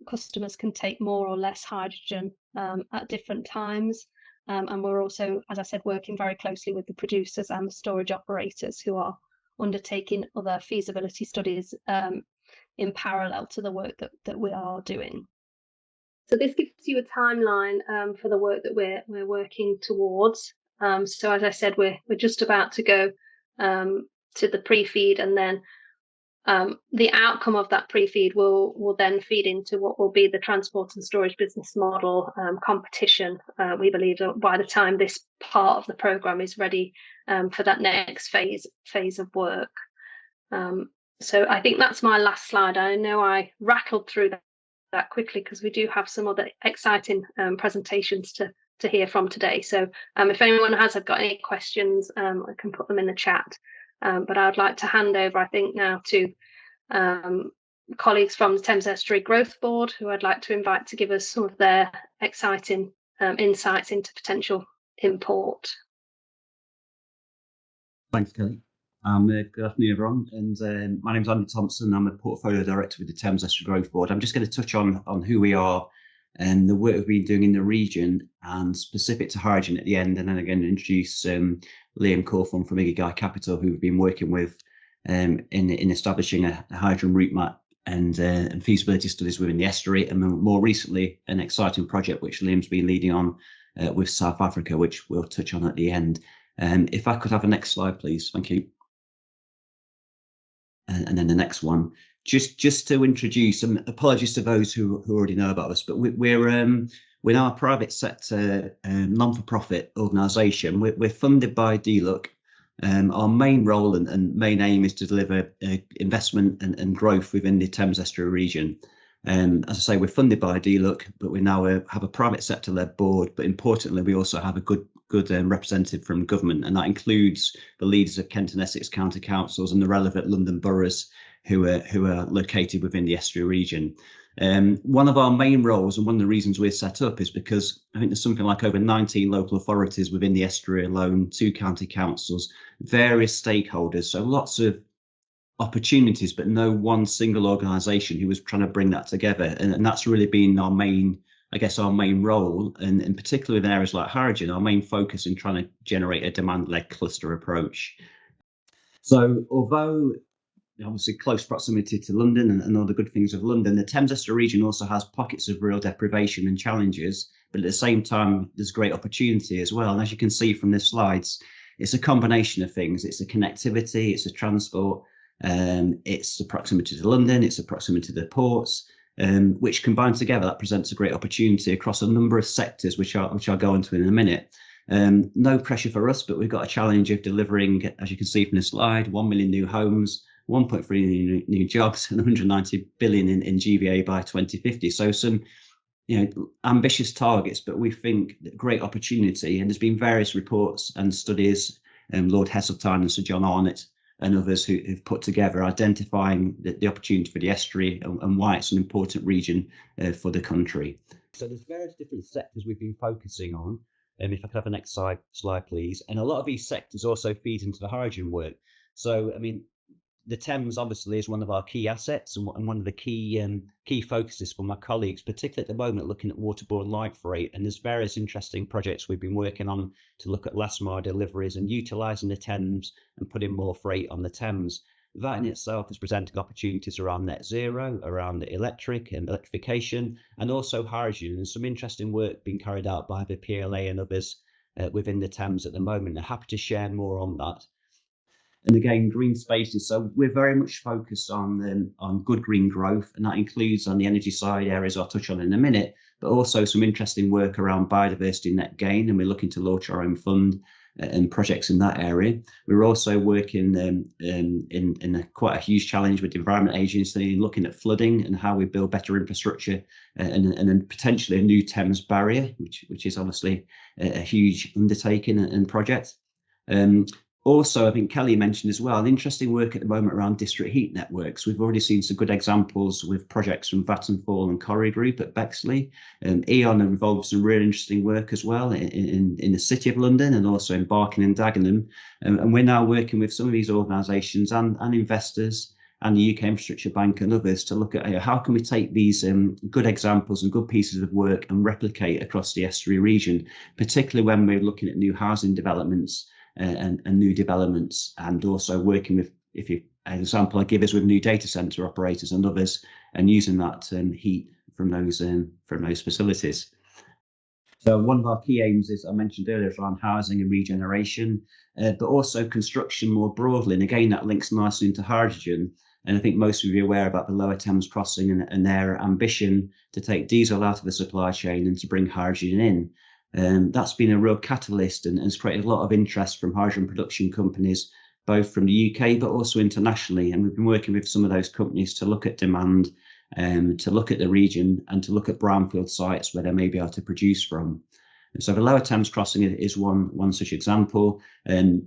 customers can take more or less hydrogen at different times. And we're also, as I said, working very closely with the producers and the storage operators who are undertaking other feasibility studies in parallel to the work that we are doing. So this gives you a timeline for the work that we're working towards. So as I said, we're just about to go to the pre-feed, and then the outcome of that pre-feed will then feed into what will be the transport and storage business model competition. We believe that by the time this part of the programme is ready for that next phase of work. So I think that's my last slide. I know I rattled through that quickly because we do have some other exciting presentations to to hear from today. So if anyone has got any questions, I can put them in the chat. But I'd like to hand over, I think, now to colleagues from the Thames Estuary Growth Board, who I'd like to invite to give us some of their exciting insights into potential import. Thanks, Kelly. Good afternoon, everyone. And my name is Andy Thompson. I'm a portfolio director with the Thames Estuary Growth Board. I'm just going to touch on who we are and the work we've been doing in the region, and specific to hydrogen at the end, and then again introduce Liam Cawthorne from Ikigai Capital, who we've been working with in establishing a hydrogen route map and feasibility studies within the estuary, and more recently an exciting project which Liam's been leading on with South Africa, which we'll touch on at the end. If I could have a next slide, please. Thank you. And then the next one, just to introduce, and apologies to those who already know about us, but we're now a private sector non-for-profit organisation. We're funded by DLUC. Our main role and main aim is to deliver investment and growth within the Thames Estuary region. As I say, we're funded by DLUC, but we now have a private sector-led board. But importantly, we also have a good representative from government, and that includes the leaders of Kent and Essex county councils and the relevant London boroughs who are located within the estuary region. One of our main roles, and one of the reasons we're set up, is because I think there's something like over 19 local authorities within the estuary alone, 2 county councils, various stakeholders, so lots of opportunities, but no one single organisation who was trying to bring that together. And that's really been our main, I guess, our main role, and in particular in areas like hydrogen, our main focus in trying to generate a demand-led cluster approach. So although obviously close proximity to London and all the good things of London, the Thames Estuary region also has pockets of real deprivation and challenges, but at the same time, there's great opportunity as well. And as you can see from the slides, it's a combination of things. It's a connectivity, it's a transport, it's the proximity to London, it's the proximity to the ports, which combined together, that presents a great opportunity across a number of sectors, which I'll go into in a minute. No pressure for us, but we've got a challenge of delivering, as you can see from the slide, 1 million new homes, 1.3 million new jobs, and 190 billion in GVA by 2050. So some, ambitious targets, but we think that great opportunity. And there's been various reports and studies, Lord Heseltine and Sir John Arnott and others who've put together identifying the opportunity for the estuary and why it's an important region for the country. So there's various different sectors we've been focusing on. If I could have the next slide, please. And a lot of these sectors also feed into the hydrogen work. So, I mean, the Thames obviously is one of our key assets and one of the key focuses for my colleagues, particularly at the moment, looking at waterborne light freight. And there's various interesting projects we've been working on to look at last mile deliveries and utilising the Thames and putting more freight on the Thames. That in itself is presenting opportunities around net zero, around electric and electrification, and also hydrogen. And some interesting work being carried out by the PLA and others within the Thames at the moment. I'm happy to share more on that. And again, green spaces. So we're very much focused on good green growth, and that includes on the energy side areas I'll touch on in a minute, but also some interesting work around biodiversity net gain, and we're looking to launch our own fund and projects in that area. We're also working in quite a huge challenge with the Environment Agency, looking at flooding and how we build better infrastructure and then potentially a new Thames barrier, which is obviously a huge undertaking and project. Also, I think Kelly mentioned as well, an interesting work at the moment around district heat networks. We've already seen some good examples with projects from Vattenfall and Corrie Group at Bexley. E.ON are involved in some really interesting work as well in the City of London and also in Barking and Dagenham. And we're now working with some of these organisations and investors and the UK Infrastructure Bank and others to look at how can we take these good examples and good pieces of work and replicate across the estuary region, particularly when we're looking at new housing developments and new developments, and also working with, an example I give is with new data centre operators and others, and using that heat from those facilities. So one of our key aims, is I mentioned earlier, is around housing and regeneration, but also construction more broadly. And again, that links nicely into hydrogen. And I think most of you are aware about the Lower Thames Crossing and their ambition to take diesel out of the supply chain and to bring hydrogen in. That's been a real catalyst and has created a lot of interest from hydrogen production companies, both from the UK but also internationally. And we've been working with some of those companies to look at demand, to look at the region and to look at brownfield sites where they may be able to produce from. And so the Lower Thames crossing is one such example. And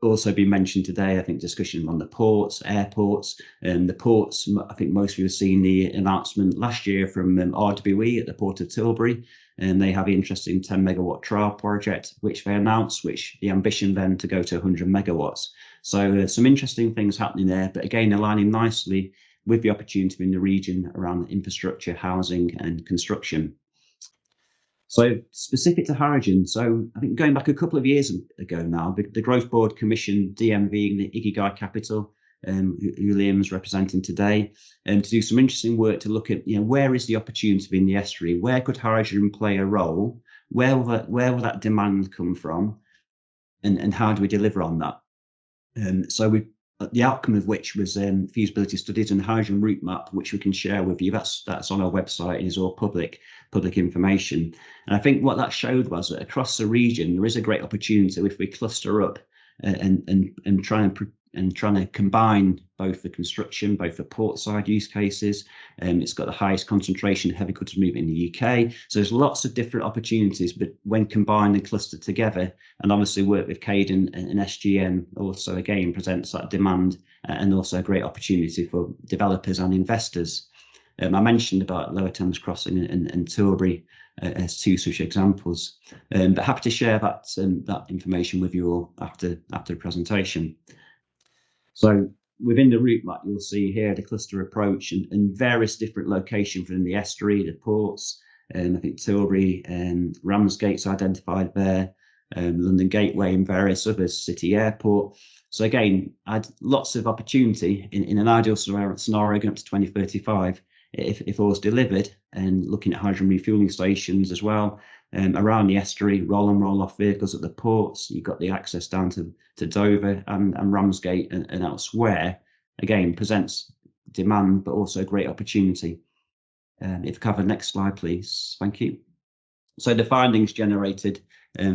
also been mentioned today, I think, discussion on the ports, airports, and the ports. I think most of you have seen the announcement last year from RWE at the Port of Tilbury, and they have an interesting 10 megawatt trial project, which they announced, which the ambition then to go to 100 megawatts. So some interesting things happening there, but again, aligning nicely with the opportunity in the region around infrastructure, housing and construction. So specific to hydrogen, so I think going back a couple of years ago now, the Growth Board commissioned DMV and the Ikigai Capital, who Liam's representing today, to do some interesting work to look at, where is the opportunity in the estuary? Where could hydrogen play a role? Where will that demand come from? And how do we deliver on that? So the outcome of which was feasibility studies and hydrogen route map, which we can share with you. That's on our website and is all public information. And I think what that showed was that across the region there is a great opportunity if we cluster up and trying to combine both the construction, both the port side use cases. It's got the highest concentration of heavy goods movement in the UK. So there's lots of different opportunities, but when combined and clustered together, and obviously work with Cadent and SGN also again presents that demand and also a great opportunity for developers and investors. I mentioned about Lower Thames Crossing and Tilbury as two such examples, but happy to share that information with you all after the presentation. So within the route map, you'll see here the cluster approach and various different locations within the estuary, the ports, and I think Tilbury and Ramsgate's identified there, London Gateway and various others, City Airport. So again, had lots of opportunity in an ideal scenario going up to 2035 if all is delivered, and looking at hydrogen refueling stations as well. Around the estuary, roll on roll off vehicles at the ports. You've got the access down to Dover and Ramsgate and elsewhere. Again, presents demand, but also great opportunity. If you cover next slide, please. Thank you. So the findings generated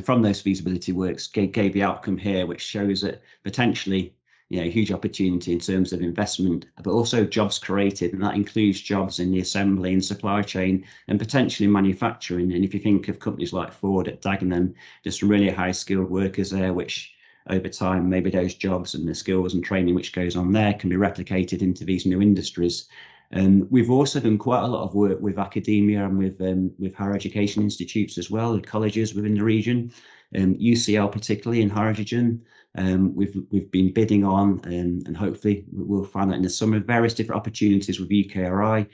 from those feasibility works gave the outcome here, which shows that potentially a huge opportunity in terms of investment, but also jobs created, and that includes jobs in the assembly and supply chain and potentially manufacturing. And if you think of companies like Ford at Dagenham, there's some really high skilled workers there, which over time maybe those jobs and the skills and training which goes on there can be replicated into these new industries. We've also done quite a lot of work with academia and with higher education institutes as well, the colleges within the region, UCL particularly in hydrogen. We've been bidding on, and hopefully we'll find out in the summer various different opportunities with UKRI,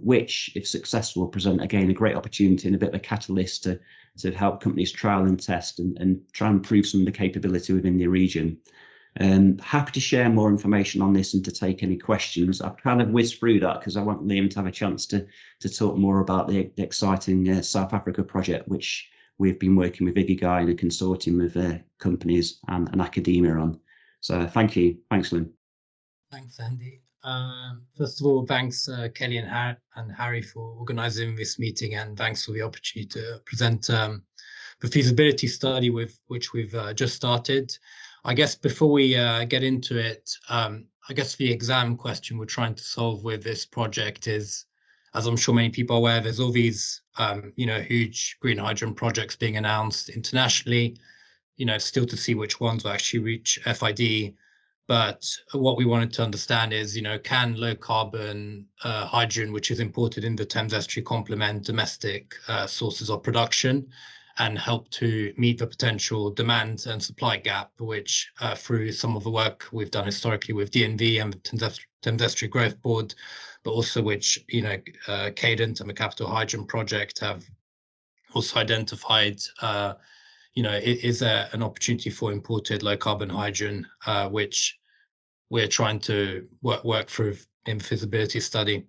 which, if successful, present again a great opportunity and a bit of a catalyst to help companies trial and test and try and improve some of the capability within the region. Happy to share more information on this and to take any questions. I've kind of whizzed through that because I want Liam to have a chance to talk more about the exciting South Africa project, which we've been working with Ikigai and a consortium of companies and academia on. So thank you. Thanks, Liam. Thanks, Andy. First of all, thanks Kelly and Harry for organising this meeting, and thanks for the opportunity to present the feasibility study with which we've just started. I guess before we get into it, I guess the exam question we're trying to solve with this project is, as I'm sure many people are aware, there's all these huge green hydrogen projects being announced internationally, still to see which ones will actually reach FID. But what we wanted to understand is, can low carbon hydrogen, which is imported in the Thames estuary, complement domestic sources of production and help to meet the potential demand and supply gap, which through some of the work we've done historically with DNV and the Thames Estuary Growth Board, but also which, Cadent and the Capital Hydrogen Project have also identified, is there an opportunity for imported low carbon hydrogen, which we're trying to work through in the feasibility study.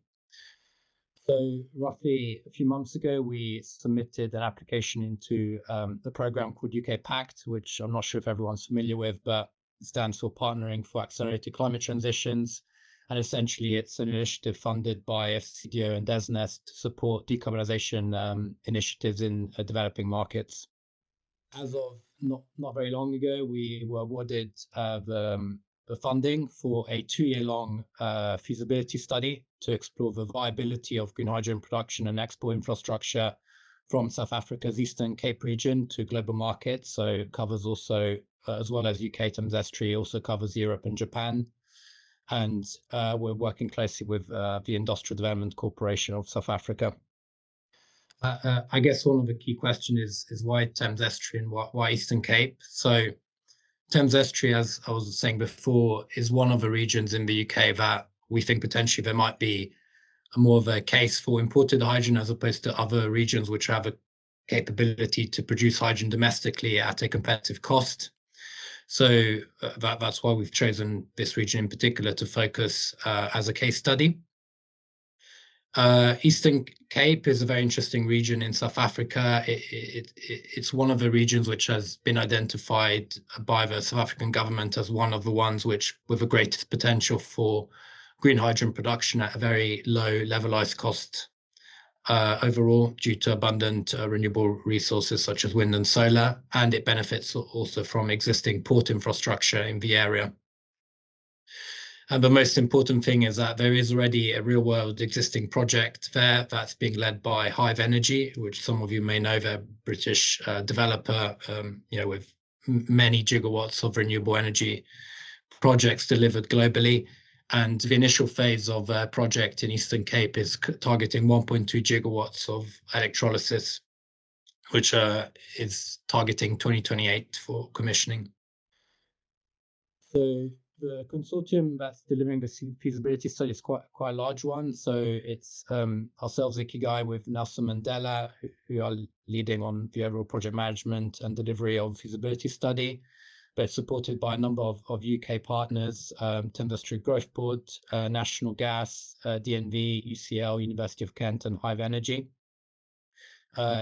So roughly a few months ago, we submitted an application into the program called UK Pact, which I'm not sure if everyone's familiar with, but it stands for Partnering for Accelerated Climate Transitions. And essentially, it's an initiative funded by FCDO and DESNZ to support decarbonisation initiatives in developing markets. As of not very long ago, we were awarded the funding for a 2-year-long feasibility study to explore the viability of green hydrogen production and export infrastructure from South Africa's Eastern Cape region to global markets. So it covers also, as well as UK Thames Estuary, also covers Europe and Japan. And we're working closely with the Industrial Development Corporation of South Africa. I guess one of the key questions is why Thames Estuary and why Eastern Cape? So Thames Estuary, as I was saying before, is one of the regions in the UK that we think potentially there might be more of a case for imported hydrogen as opposed to other regions which have a capability to produce hydrogen domestically at a competitive cost. So that's why we've chosen this region in particular to focus as a case study. Eastern Cape is a very interesting region in South Africa. It's one of the regions which has been identified by the South African government as one of the ones which with the greatest potential for green hydrogen production at a very low levelized cost overall, due to abundant renewable resources such as wind and solar, and it benefits also from existing port infrastructure in the area. And the most important thing is that there is already a real-world existing project there that's being led by Hive Energy, which some of you may know, they're a British developer, with many gigawatts of renewable energy projects delivered globally. And the initial phase of a project in Eastern Cape is targeting 1.2 gigawatts of electrolysis, which is targeting 2028 for commissioning. So the consortium that's delivering the feasibility study is quite a large one. So it's ourselves, Ikigai, with Nelson Mandela, who are leading on the overall project management and delivery of feasibility study, but supported by a number of UK partners, Thames Estuary Growth Board, National Gas, DNV, UCL, University of Kent, and Hive Energy.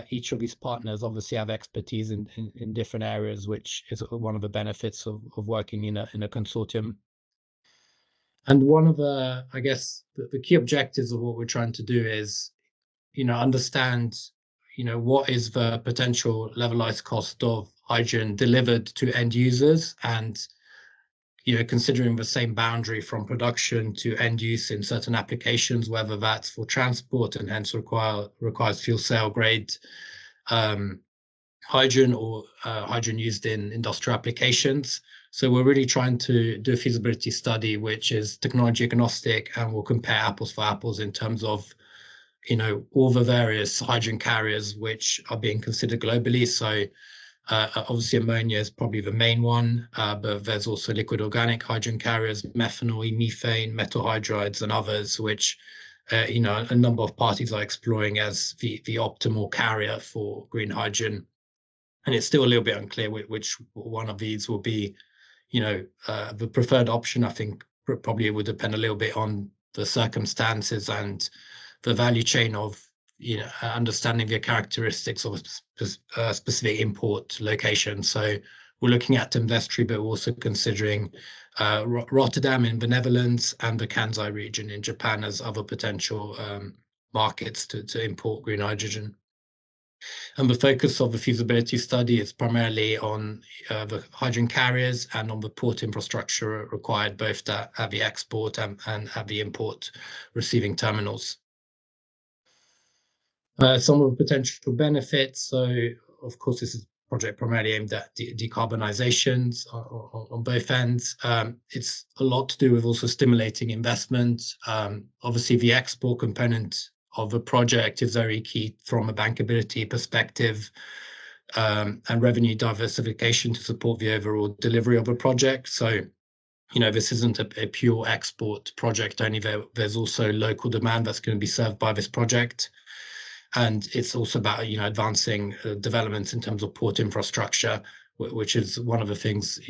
Each of these partners obviously have expertise in different areas, which is one of the benefits of working in a consortium. And one of the, I guess, the key objectives of what we're trying to do is, understand, what is the potential levelized cost of hydrogen delivered to end users, and considering the same boundary from production to end use in certain applications, whether that's for transport and hence requires fuel cell grade hydrogen or hydrogen used in industrial applications. So we're really trying to do a feasibility study which is technology agnostic and will compare apples for apples in terms of all the various hydrogen carriers which are being considered globally. So obviously ammonia is probably the main one, but there's also liquid organic hydrogen carriers, methanol, methane, metal hydrides, and others, which a number of parties are exploring as the optimal carrier for green hydrogen. And it's still a little bit unclear which one of these will be, the preferred option. I think probably it would depend a little bit on the circumstances and the value chain of, understanding the characteristics of a specific import location. So we're looking at Thames Estuary, but we're also considering Rotterdam in the Netherlands and the Kansai region in Japan as other potential markets to import green hydrogen. And the focus of the feasibility study is primarily on the hydrogen carriers and on the port infrastructure required both at the export and at the import receiving terminals. Some of the potential benefits. So, of course, this is a project primarily aimed at decarbonizations on both ends. It's a lot to do with also stimulating investment. Obviously, the export component of the project is very key from a bankability perspective, and revenue diversification to support the overall delivery of a project. So, this isn't a pure export project only. There's also local demand that's going to be served by this project. And it's also about, advancing developments in terms of port infrastructure, which is one of the things,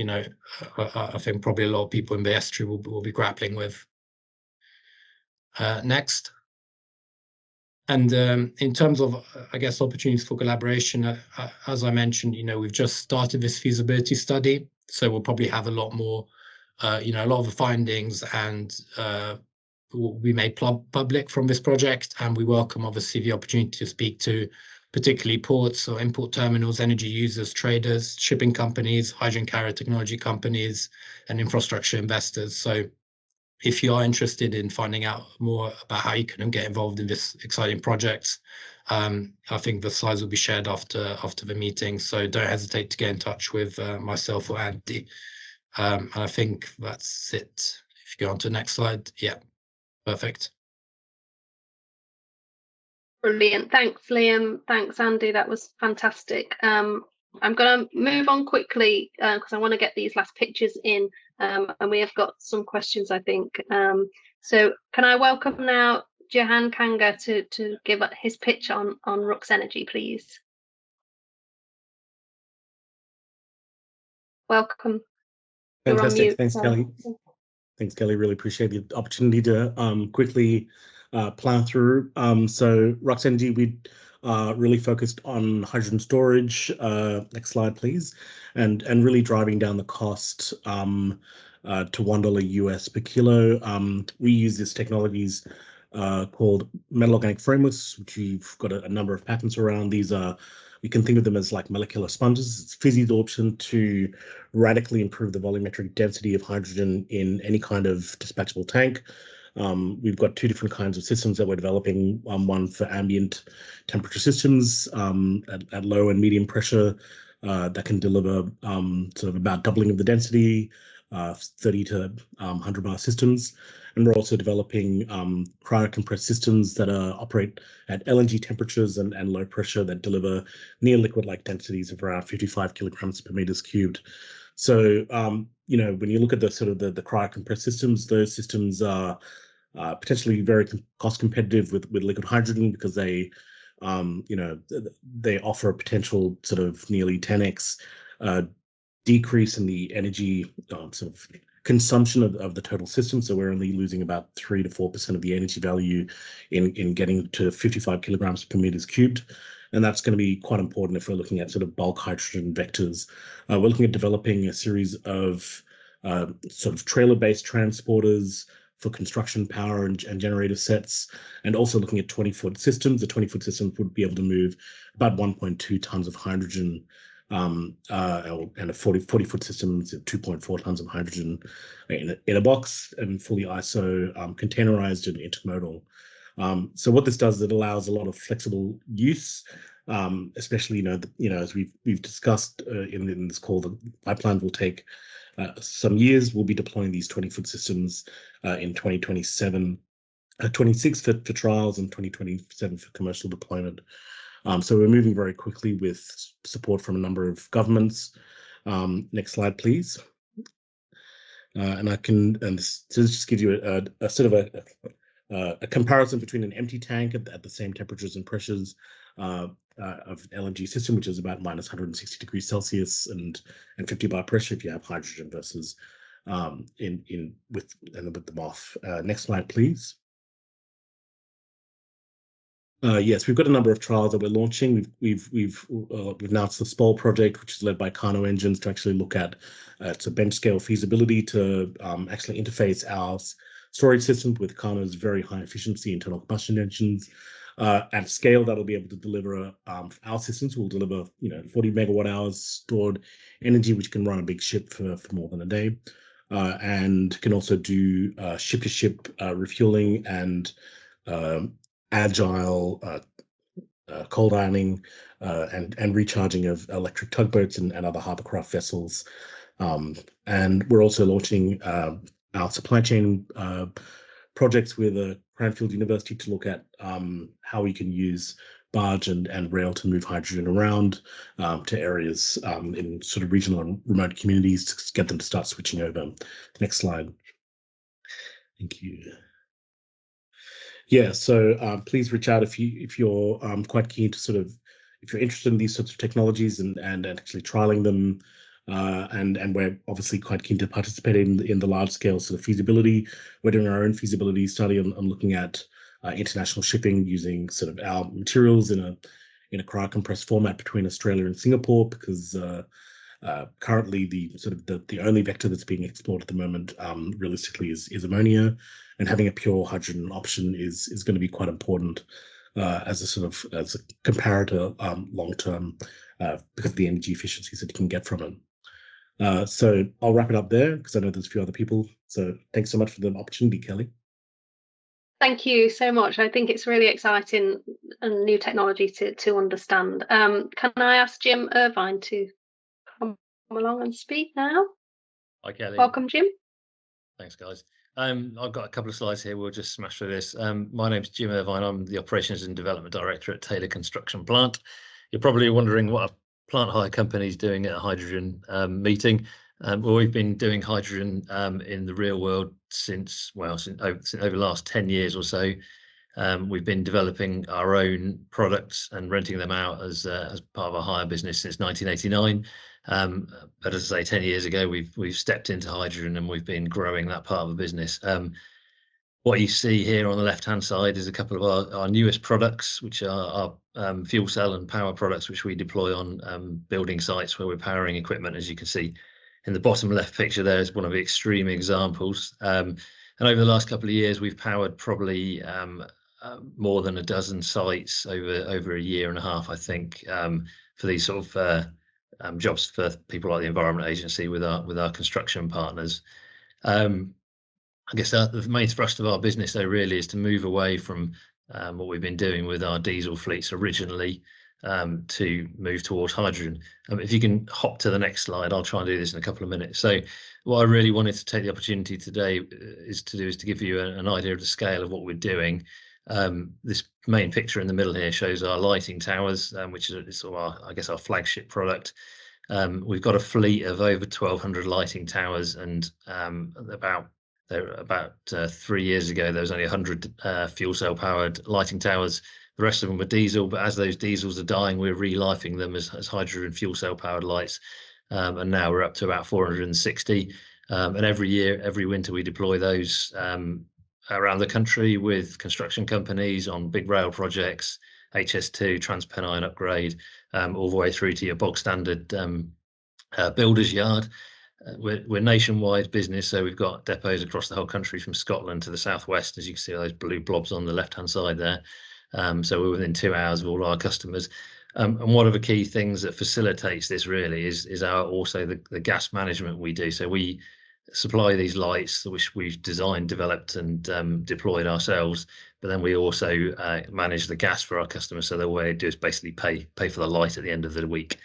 I think probably a lot of people in the estuary will be grappling with. Next. And in terms of, I guess, opportunities for collaboration, as I mentioned, we've just started this feasibility study. So we'll probably have a lot more, a lot of the findings and will be made public from this project. And we welcome, obviously, the opportunity to speak to particularly ports or import terminals, energy users, traders, shipping companies, hydrogen carrier technology companies, and infrastructure investors. So if you are interested in finding out more about how you can get involved in this exciting project, I think the slides will be shared after the meeting. So don't hesitate to get in touch with myself or Andy. And I think that's it. If you go on to the next slide, yeah, perfect. Brilliant. Thanks, Liam. Thanks, Andy. That was fantastic. I'm going to move on quickly because I want to get these last pictures in, and we have got some questions, I think. So can I welcome now Jahan Kanga to give his pitch on Rux Energy, please? Welcome. Fantastic. Thanks, Kelly. Thanks, Kelly. Really appreciate the opportunity to quickly plow through. So Rux Energy, we really focused on hydrogen storage. Next slide, please. And really driving down the cost to $1 US per kilo. We use this technologies called metal organic frameworks, which we've got a number of patents around. These are, we can think of them as like molecular sponges. It's physisorption to radically improve the volumetric density of hydrogen in any kind of dispatchable tank. We've got two different kinds of systems that we're developing, one for ambient temperature systems at low and medium pressure that can deliver sort of about doubling of the density, 30 to 100 bar systems. And we're also developing cryocompressed systems that operate at LNG temperatures and low pressure that deliver near liquid-like densities of around 55 kilograms per meters cubed. So, you know, when you look at the sort of the cryocompressed systems, those systems are potentially very cost competitive with liquid hydrogen because they, you know, they offer a potential sort of nearly 10x decrease in the energy sort of consumption of the total system. So we're only losing about 3 to 4% of the energy value in getting to 55 kilograms per meters cubed. And that's going to be quite important if we're looking at sort of bulk hydrogen vectors. We're looking at developing a series of sort of trailer-based transporters for construction power and generator sets, and also looking at 20-foot systems. The 20-foot system would be able to move about 1.2 tons of hydrogen, and a 40-foot system is 2.4 tons of hydrogen in a box and fully ISO containerized and intermodal. So what this does is it allows a lot of flexible use, especially as we've discussed in this call. The pipeline will take some years. We'll be deploying these 20-foot systems in 2027, 26 for trials, and 2027 for commercial deployment. So we're moving very quickly with support from a number of governments. Next slide, please. And this just gives you a sort of a comparison between an empty tank at the same temperatures and pressures of LNG system, which is about minus 160 degrees Celsius and 50 bar pressure if you have hydrogen versus with them off. Next slide, please. Yes, we've got a number of trials that we're launching. We've announced the SPOL project, which is led by Carno Engines, to actually look at it's a bench scale feasibility to actually interface our storage system with Carno's very high efficiency internal combustion engines. At scale, that'll be able to deliver our systems will deliver 40 megawatt hours stored energy, which can run a big ship for more than a day, and can also do ship to ship refueling and agile cold ironing and recharging of electric tugboats and other hovercraft vessels. And we're also launching our supply chain projects with Cranfield University to look at how we can use barge and rail to move hydrogen around to areas in sort of regional and remote communities to get them to start switching over. Next slide. Thank you. Yeah, so please reach out if you're quite keen to if you're interested in these sorts of technologies and actually trialing them, and we're obviously quite keen to participate in the large scale sort of feasibility. We're doing our own feasibility study on looking at international shipping using sort of our materials in a cryocompressed format between Australia and Singapore, because currently the only vector that's being explored at the moment realistically is ammonia, and having a pure hydrogen option is going to be quite important as a comparator long term because of the energy efficiencies that you can get from it. So I'll wrap it up there because I know there's a few other people. So thanks so much for the opportunity, Kelly. Thank you so much. I think it's really exciting and new technology to understand. Can I ask Jim Irvine to come along and speak now? Hi, Kelly. Welcome, Jim. Thanks, guys. I've got a couple of slides here. We'll just smash through this. My name's Jim Irvine. I'm the Operations and Development Director at Taylor Construction Plant. You're probably wondering what a plant hire company is doing at a hydrogen meeting. Well, we've been doing hydrogen in the real world since over the last 10 years or so. We've been developing our own products and renting them out as part of our hire business since 1989. But as I say, 10 years ago, we've stepped into hydrogen and we've been growing that part of the business. What you see here on the left-hand side is a couple of our newest products, which are our fuel cell and power products, which we deploy on building sites where we're powering equipment. As you can see in the bottom left picture, there is one of the extreme examples. And over the last couple of years, we've powered probably more than a dozen sites over a year and a half, I think, for these sort of jobs for people like the Environment Agency with our construction partners. I guess the main thrust of our business, though, really is to move away from what we've been doing with our diesel fleets originally to move towards hydrogen. If you can hop to the next slide, I'll try and do this in a couple of minutes. So what I really wanted to take the opportunity today is to give you an idea of the scale of what we're doing. This main picture in the middle here shows our lighting towers, which is sort of I guess our flagship product. We've got a fleet of over 1,200 lighting towers, and about 3 years ago, there was only 100 fuel cell powered lighting towers. The rest of them were diesel, but as those diesels are dying, we're relifing them as hydrogen fuel cell powered lights. And now we're up to about 460. And every winter, we deploy those around the country with construction companies on big rail projects, HS2, TransPennine upgrade, all the way through to your bog standard builder's yard. We're nationwide business, so we've got depots across the whole country from Scotland to the southwest, as you can see those blue blobs on the left-hand side there. So we're within 2 hours of all our customers. And one of the key things that facilitates this really is also the gas management we do. So we supply these lights, which we've designed, developed, and deployed ourselves. But then we also manage the gas for our customers. So the way they do is basically pay for the light at the end of the week.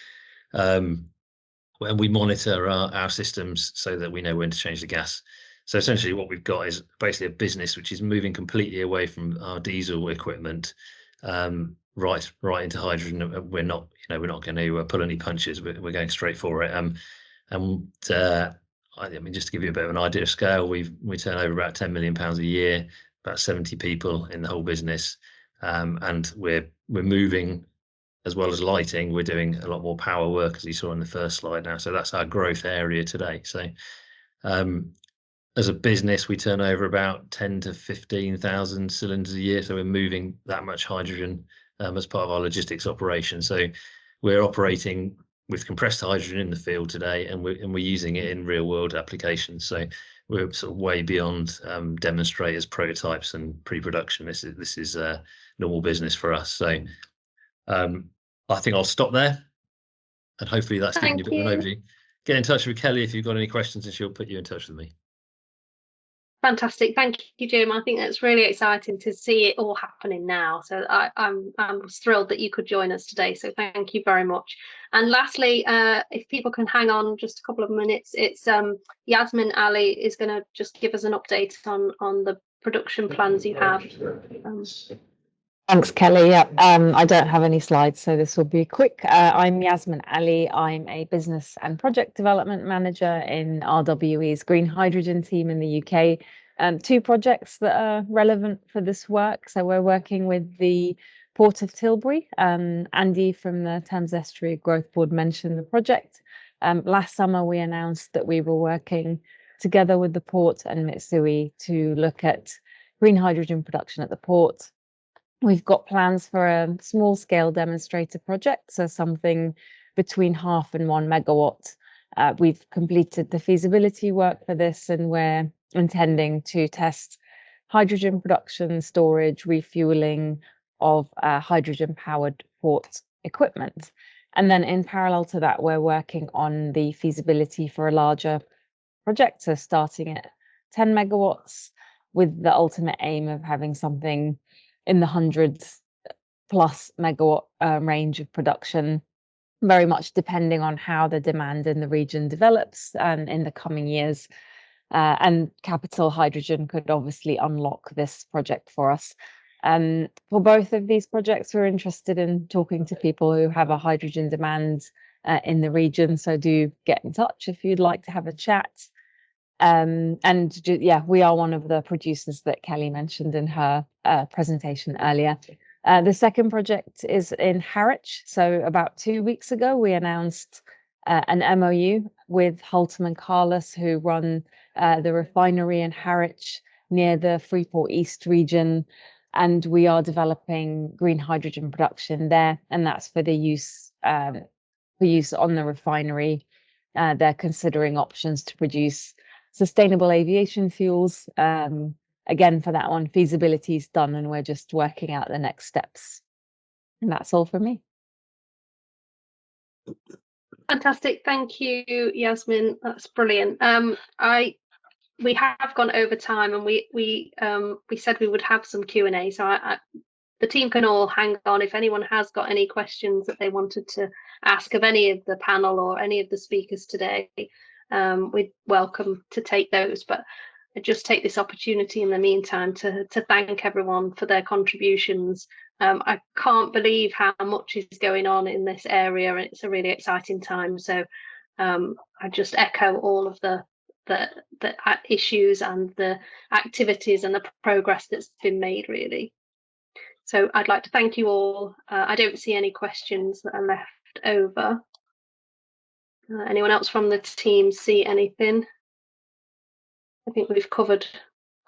When we monitor our systems so that we know when to change the gas. So essentially what we've got is basically a business which is moving completely away from our diesel equipment right into hydrogen. We're not going to pull any punches. We're going straight for it. I mean, just to give you a bit of an idea of scale, we turn over about £10 million a year, about 70 people in the whole business, and we're moving. As well as lighting, we're doing a lot more power work, as you saw in the first slide now. So that's our growth area today. So as a business, we turn over about 10 to 15,000 cylinders a year. So we're moving that much hydrogen as part of our logistics operation. So we're operating with compressed hydrogen in the field today, and we're using it in real world applications. So we're sort of way beyond demonstrators, prototypes, and pre-production. This is normal business for us. So I think I'll stop there, and hopefully that's given you a bit of an overview. Get in touch with Kelly if you've got any questions, and she'll put you in touch with me. Fantastic, thank you, Jim. I think that's really exciting to see it all happening now. So I'm thrilled that you could join us today. So thank you very much. And lastly, if people can hang on just a couple of minutes, it's Yasmin Ali is going to just give us an update on the production plans you have. Thanks, Kelly. Yeah, I don't have any slides, so this will be quick. I'm Yasmin Ali. I'm a business and project development manager in RWE's green hydrogen team in the UK. 2 projects that are relevant for this work. So we're working with the Port of Tilbury. Andy from the Thames Estuary Growth Board mentioned the project. Last summer, we announced that we were working together with the port and Mitsui to look at green hydrogen production at the port. We've got plans for a small scale demonstrator project, so something between 0.5 and 1 megawatt. We've completed the feasibility work for this, and we're intending to test hydrogen production, storage, refueling of hydrogen powered port equipment. And then in parallel to that, we're working on the feasibility for a larger project, so starting at 10 megawatts with the ultimate aim of having something in the hundreds plus megawatt range of production, very much depending on how the demand in the region develops and in the coming years. And Capital Hydrogen could obviously unlock this project for us. For both of these projects, we're interested in talking to people who have a hydrogen demand in the region. So do get in touch if you'd like to have a chat. Yeah, we are one of the producers that Kelly mentioned in her presentation earlier. The second project is in Harwich. So about 2 weeks ago, we announced an MOU with Holtam and Carless, who run the refinery in Harwich near the Freeport East region. And we are developing green hydrogen production there, and that's for the use on the refinery. They're considering options to produce sustainable aviation fuels. Again, for that one, feasibility is done, and we're just working out the next steps. And that's all for me. Fantastic, thank you, Yasmin. That's brilliant. We have gone over time, and we said we would have some Q&A. So the team can all hang on. If anyone has got any questions that they wanted to ask of any of the panel or any of the speakers today, we'd welcome to take those. But I just take this opportunity in the meantime to thank everyone for their contributions. I can't believe how much is going on in this area, and it's a really exciting time. So I just echo all of the issues and the activities and the progress that's been made, really. So I'd like to thank you all. I don't see any questions that are left over. Anyone else from the team see anything? I think we've covered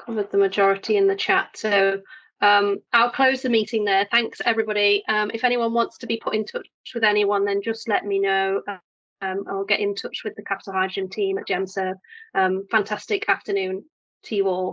the majority in the chat. So I'll close the meeting there. Thanks, everybody. If anyone wants to be put in touch with anyone, then just let me know. I'll get in touch with the Capital Hydrogen team at GEMSO. Fantastic afternoon to you all.